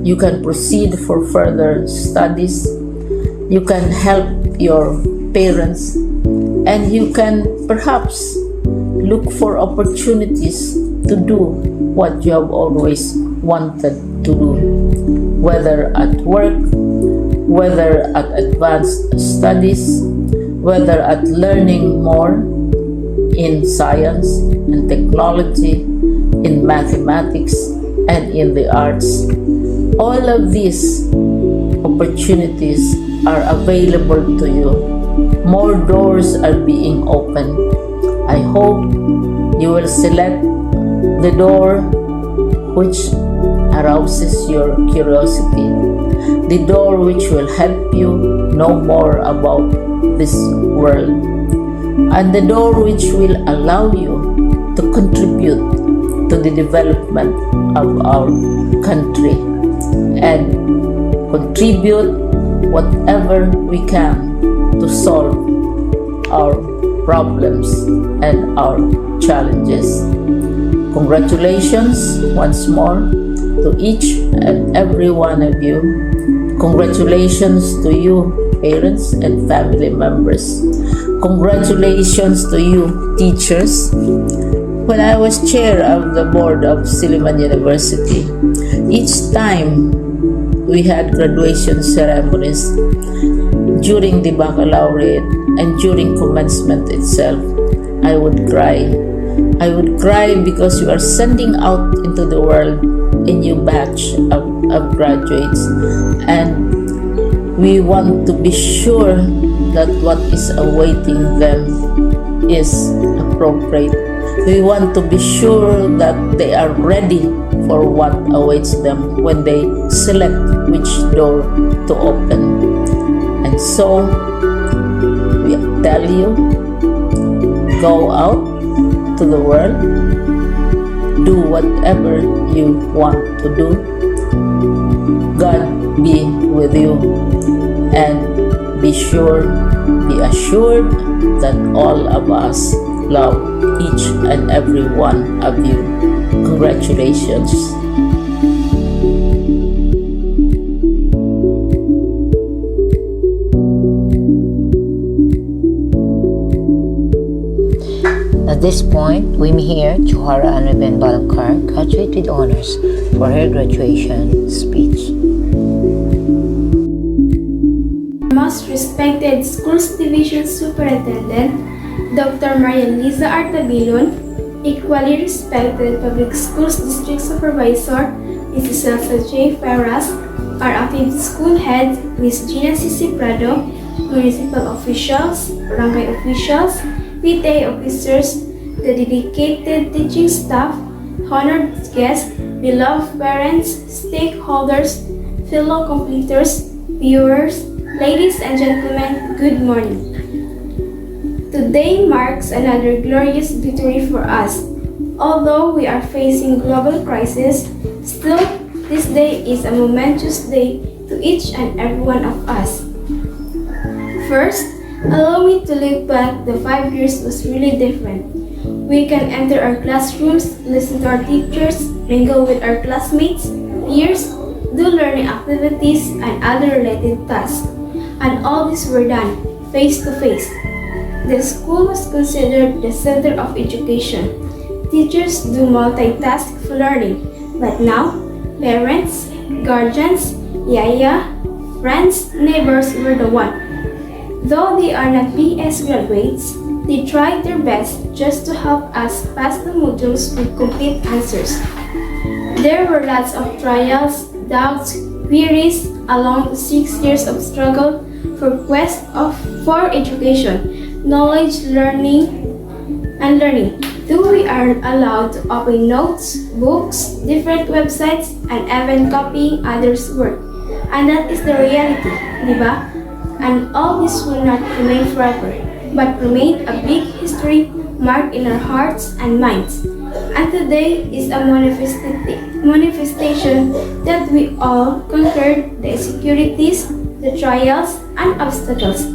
you can proceed for further studies, you can help your parents, and you can perhaps look for opportunities to do what you have always wanted to do, whether at work, whether at advanced studies, whether at learning more in science and technology, in mathematics, and in the arts. All of these opportunities are available to you. More doors are being opened. I hope you will select the door which arouses your curiosity, the door which will help you know more about this world, and the door which will allow you to contribute to the development of our country and contribute whatever we can to solve our problems and our challenges. Congratulations once more to each and every one of you. Congratulations to you, parents and family members. Congratulations to you, teachers. When I was chair of the board of Silliman University, each time we had graduation ceremonies, during the baccalaureate and during commencement itself, I would cry. I would cry because you are sending out into the world a new batch of graduates, and we want to be sure that what is awaiting them is appropriate. We want to be sure that they are ready for what awaits them when they select which door to open. And so, we tell you, go out to the world, do whatever you want to do. God be with you, and be assured that all of us love each and every one of you. Congratulations. At this point, we may hear Johara Anriben Balankar graduate with honors for her graduation speech. Most respected Schools Division Superintendent, Dr. Maria Liza Artabilon, equally respected Public Schools District Supervisor, Mrs. Elsa J. Ferras, our active school head, Ms. Gina C. Prado, municipal officials, barangay officials, PTA officers, the dedicated teaching staff, honored guests, beloved parents, stakeholders, fellow completers, viewers, ladies and gentlemen, good morning. Today marks another glorious victory for us. Although we are facing global crisis, still this day is a momentous day to each and every one of us. First, allow me to look back. The 5 years was really different. We can enter our classrooms, listen to our teachers, mingle with our classmates, peers, do learning activities and other related tasks. And all these were done face to face. The school was considered the center of education. Teachers do multitask for learning, but now, parents, guardians, yaya, friends, neighbors were the one. Though they are not BS graduates, they tried their best just to help us pass the modules with complete answers. There were lots of trials, doubts, queries along the 6 years of struggle for education, knowledge, learning. Though we are allowed to open notes, books, different websites, and even copying others' work. And that is the reality, diba? And all this will not remain forever, but remain a big history marked in our hearts and minds. And today is a manifestation that we all conquered the insecurities, the trials, and obstacles,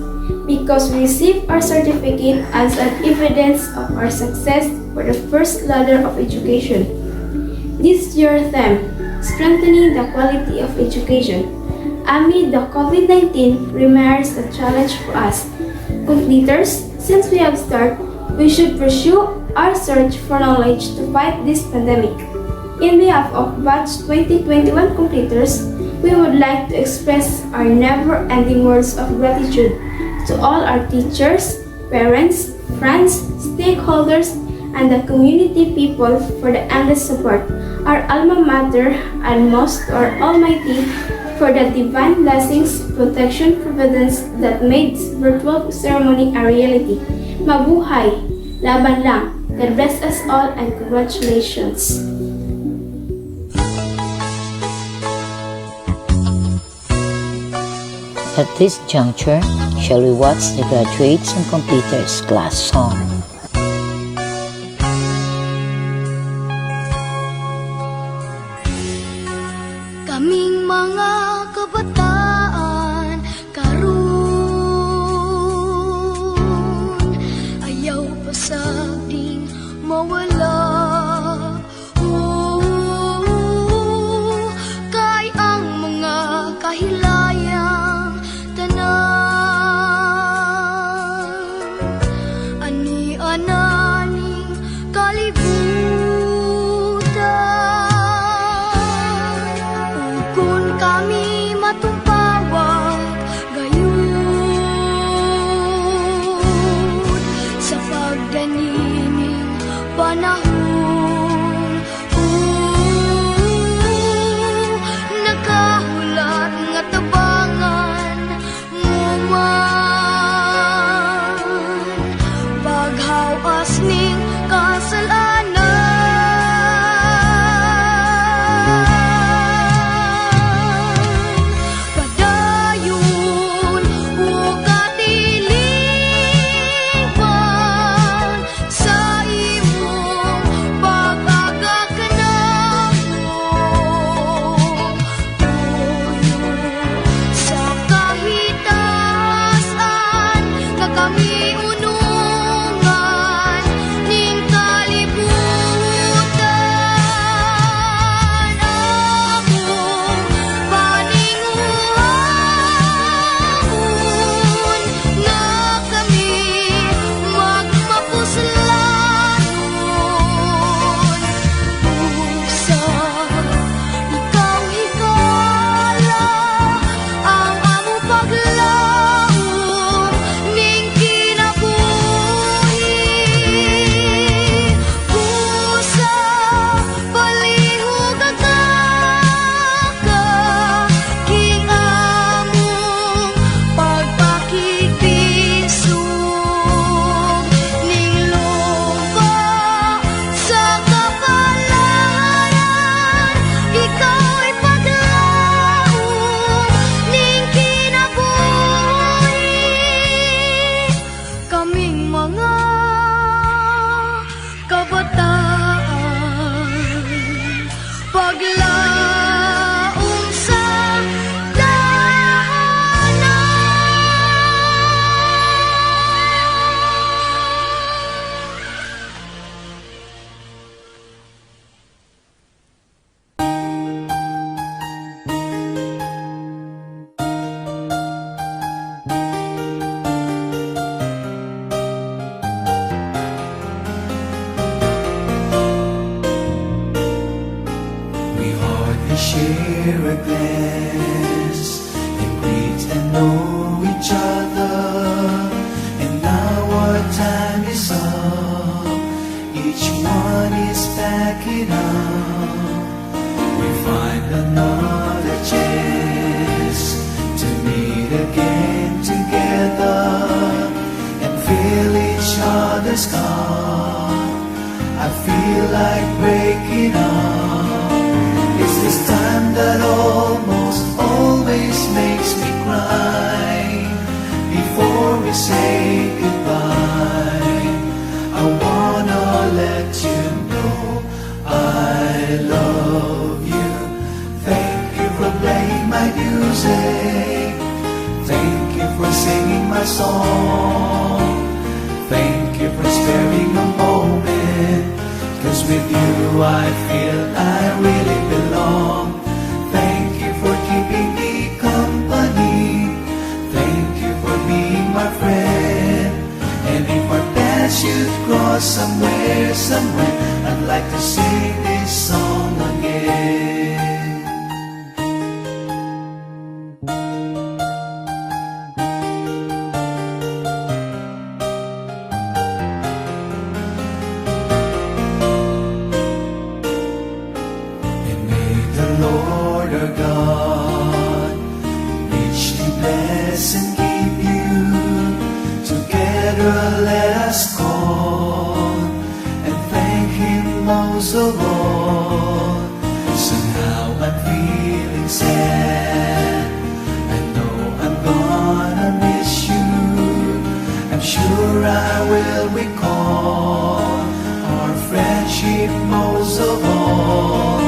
because we received our certificate as an evidence of our success for the first ladder of education. This year theme, strengthening the quality of education. Amid the COVID-19 remains a challenge for us. Completers, since we have started, we should pursue our search for knowledge to fight this pandemic. In behalf of Batch 2021 completers, we would like to express our never-ending words of gratitude to all our teachers, parents, friends, stakeholders, and the community people for the endless support, our alma mater, and most to our Almighty for the divine blessings, protection, providence that made this virtual ceremony a reality. Mabuhay! Laban lang! God bless us all and congratulations! At this juncture, shall we watch the graduates and completers class song? Kaming mga kabataan karon ayaw pasagding mawala. Kay ang mga kahilayang tanan ani-ananing kalibutan. Kung kami matumpawag gayon sa pagdanining panahon, nakahulat nga tabangan mo man paghawas ning kasalanan. mere a glance and greet and know each other. And now our time is up, each one is packing up. We find another chance to meet again together and fill each other's cup. I feel like breaking up. It's this time that almost always makes me cry. Before we say goodbye, I wanna let you know I love you. Thank you for playing my music. Thank you for singing my song. Thank you for sparing a moment, 'cause with you I feel I really belong. Thank you for keeping me company. Thank you for being my friend. And if our paths should cross somewhere, I'd like to sing this song again. Lord our God, richly bless and keep you. Together let us call and thank Him most of all. Somehow I'm feeling sad, I know I'm gonna miss you. I'm sure I will recall our friendship most of all.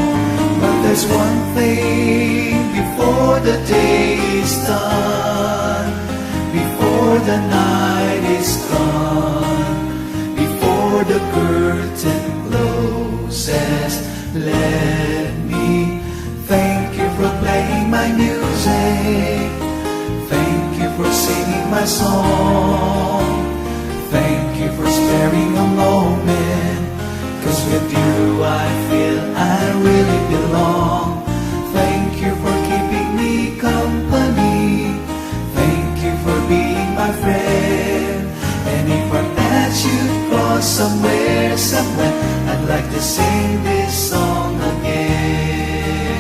There's one thing before the day is done, before the night is gone, before the curtain closes. Let me thank you for playing my music. Thank you for singing my song. Thank you for sparing a moment, 'cause with you I feel I really belong. Thank you for keeping me company. Thank you for being my friend. And if our paths should cross somewhere, I'd like to sing this song again.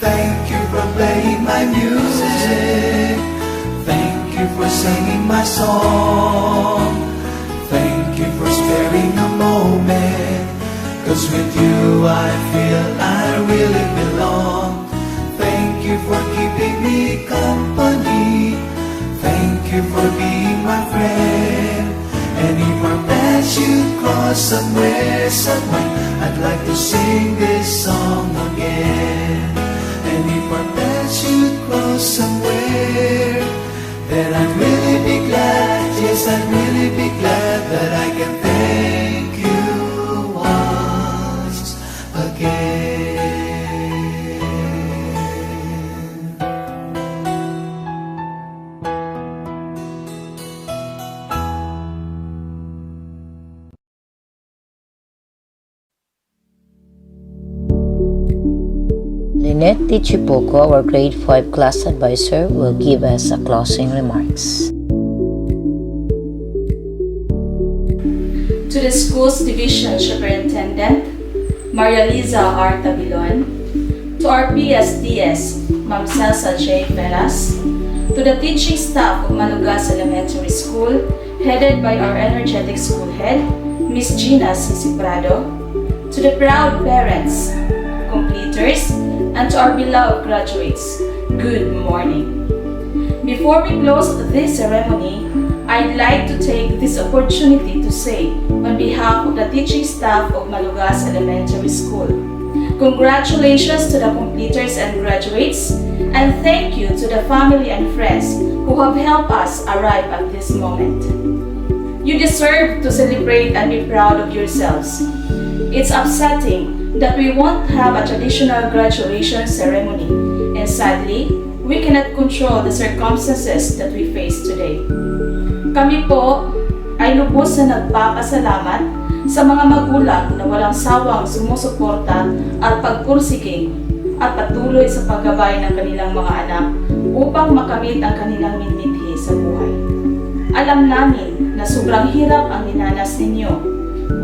Thank you for playing my music. Thank you for singing my song. Thank you for sparing a moment, 'cause with you I feel I really belong. Thank you for keeping me company. Thank you for being my friend. And if our paths should cross somewhere, I'd like to sing this song again. And if our paths should cross somewhere, then I'd really be glad, yes, I'd really be glad that I can thank you once again. Lynette Tichipoco, our grade 5 class advisor, will give us a closing remarks. To the school's division superintendent, Maria Liza R. Tabilon, to our PSDS, Ma'am Celsa J. Peras, to the teaching staff of Malugas Elementary School, headed by our energetic school head, Miss Gina C. Prado, to the proud parents, completers, and to our beloved graduates, good morning. Before we close this ceremony, I'd like to take this opportunity to say, on behalf of the teaching staff of Malugas Elementary School, congratulations to the completers and graduates, and thank you to the family and friends who have helped us arrive at this moment. You deserve to celebrate and be proud of yourselves. It's upsetting that we won't have a traditional graduation ceremony, and sadly, we cannot control the circumstances that we face today. Kami po ay lubos na nagpapasalamat sa mga magulang na walang sawang sumusuporta at pagpursige at patuloy sa paggabay ng kanilang mga anak upang makamit ang kanilang minimithi sa buhay. Alam namin na sobrang hirap ang dinanas ninyo.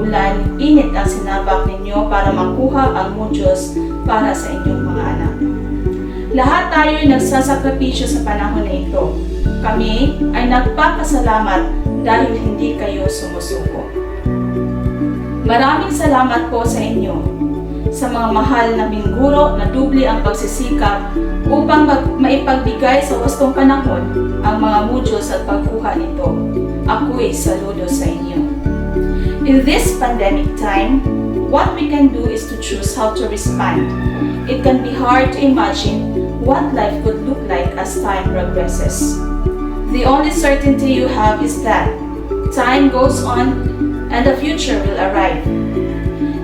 Ulan, init ang sinabak ninyo para makuha ang mudyos para sa inyong mga anak. Lahat tayo ay nagsasakripisyo sa panahon na ito. Kami ay nagpapasalamat dahil hindi kayo sumusuko. Maraming salamat po sa inyo, sa mga mahal naming guro na dubli ang pagsisikap upang maipagbigay sa wastong panahon ang mga mudyos at pagkuha nito. Ako'y saludo sa inyo. In this pandemic time, what we can do is to choose how to respond. It can be hard to imagine what life could look like as time progresses. The only certainty you have is that time goes on and the future will arrive.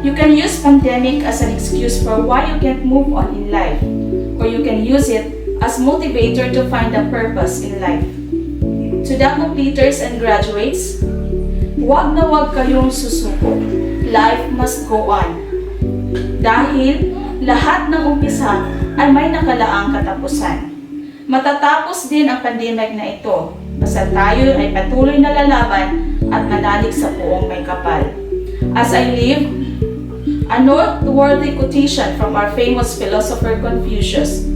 You can use pandemic as an excuse for why you can't move on in life, or you can use it as motivator to find a purpose in life. To the completers and graduates, huwag na huwag kayong susuko. Life must go on. Dahil lahat ng umpisa ay may nakalaang katapusan. Matatapos din ang pandemic na ito, basta tayo ay patuloy na lalaban at manalig sa buong may kapal. As I leave, a noteworthy quotation from our famous philosopher Confucius: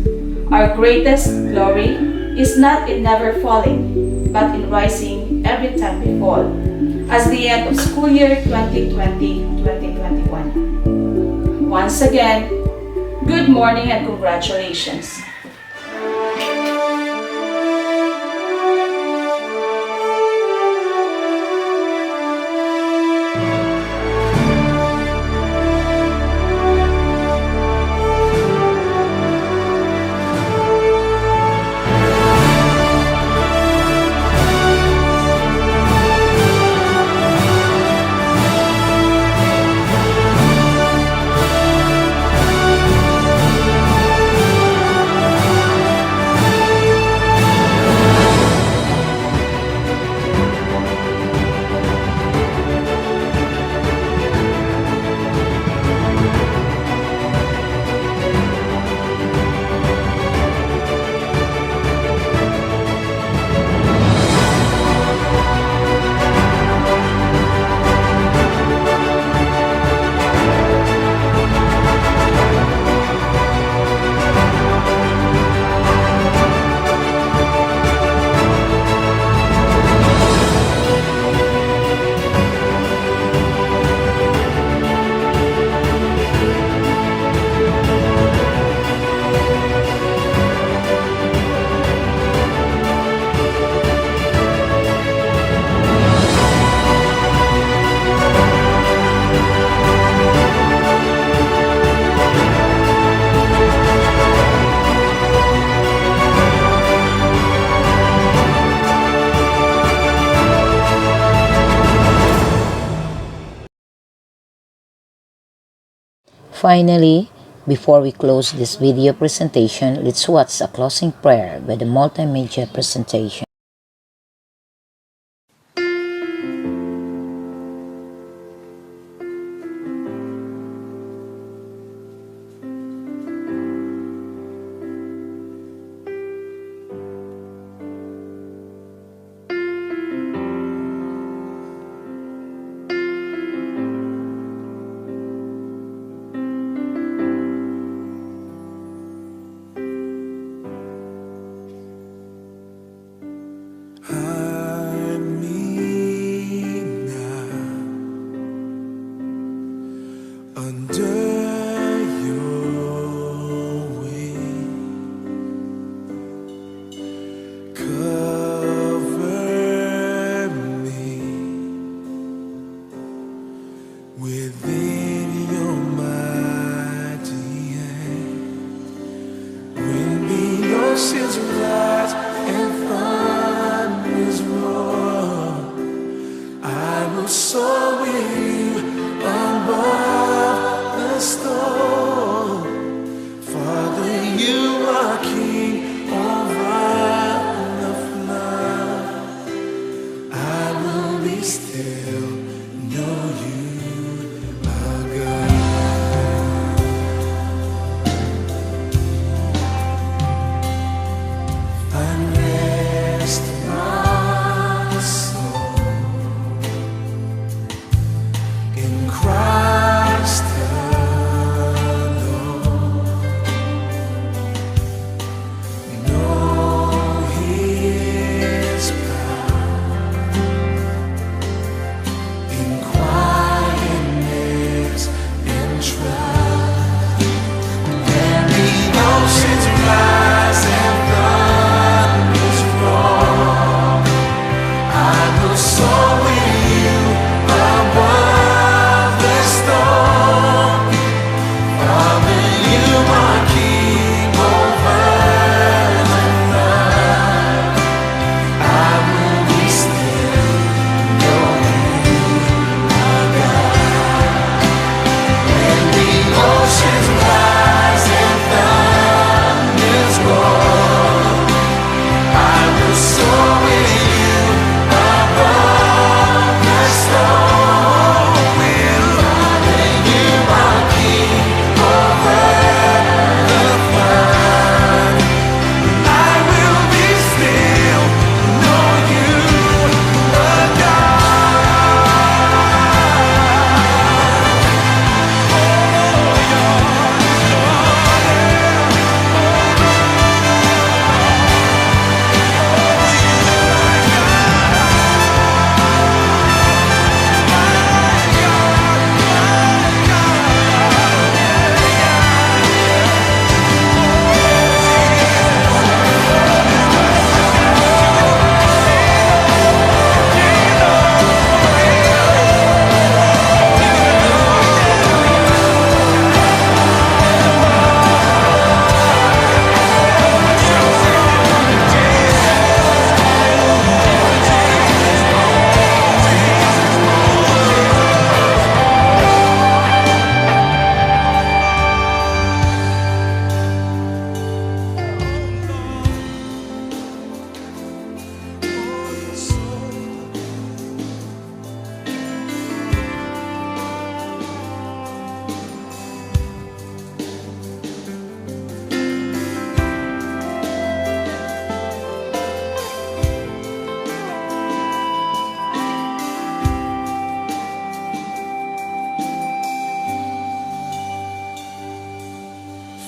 "Our greatest glory is not in never falling, but in rising every time we fall." As the end of school year 2020-2021. Once again, good morning and congratulations. Finally, before we close this video presentation, let's watch a closing prayer by the multimedia presentation. Still know you. in Christ alone. Know His power in quietness and trust. When the oceans rise and thunders roar, I will soar with you above the storm. Father, you are King over the flood. I will be still, knowing you are God. When the oceans rise and thunders roar, I will soar with you above the storm. Father, you are King over the flood. I will be still, know you are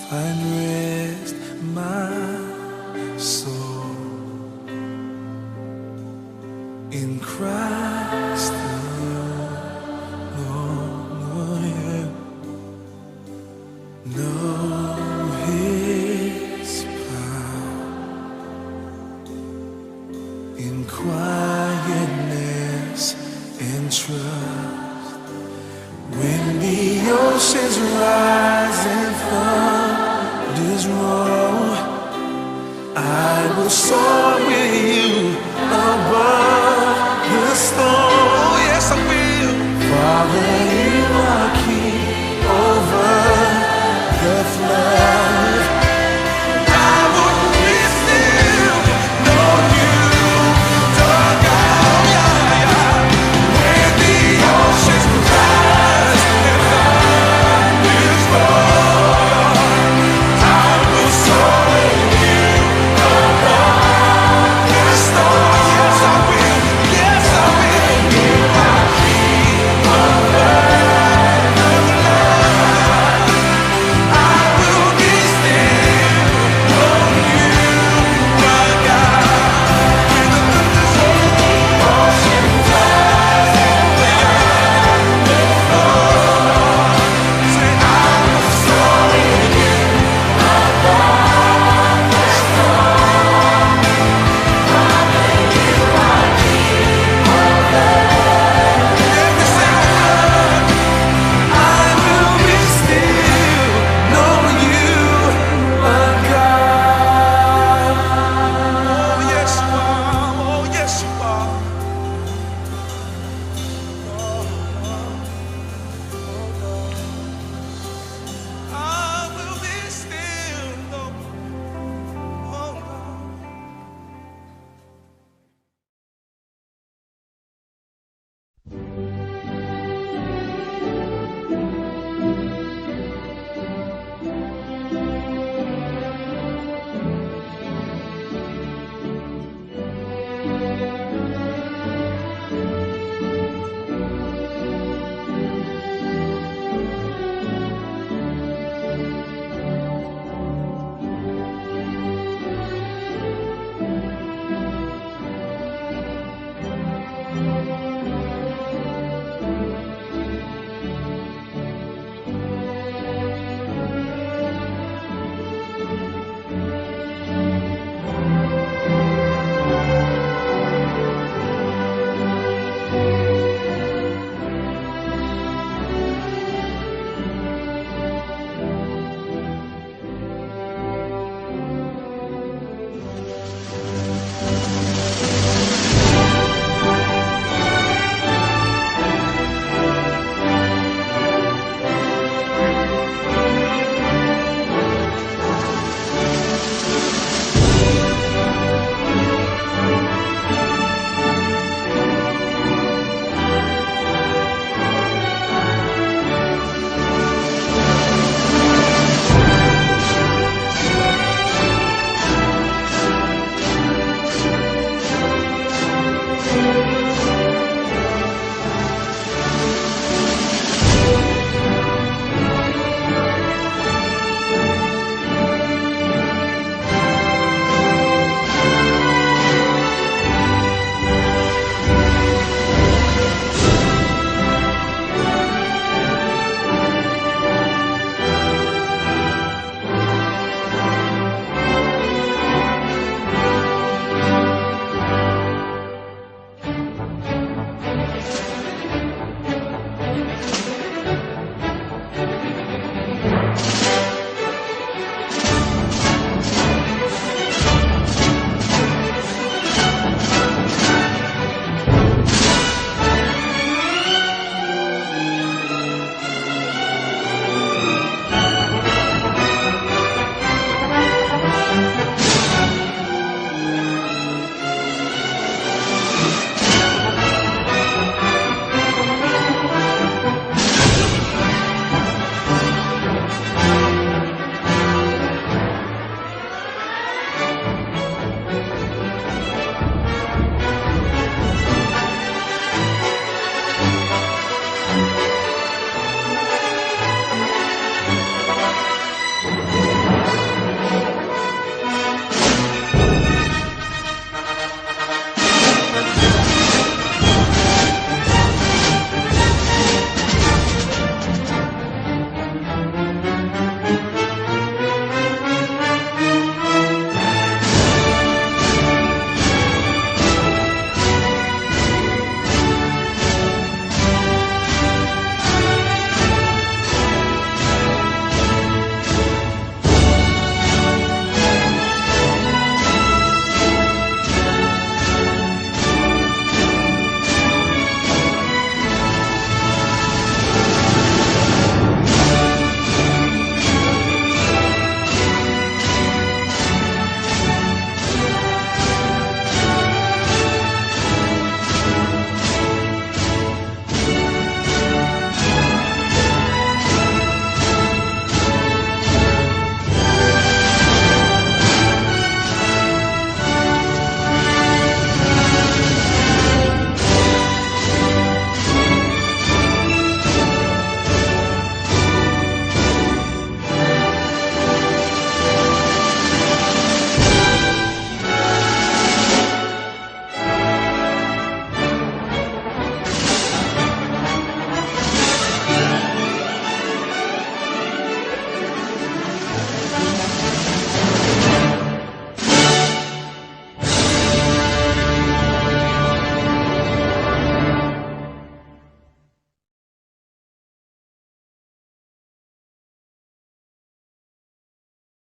find rest, my soul, in Christ alone. Know His power in quietness and trust. When the oceans rise and thunders roar, I will soar with you above the storm. Yes, I will. Father,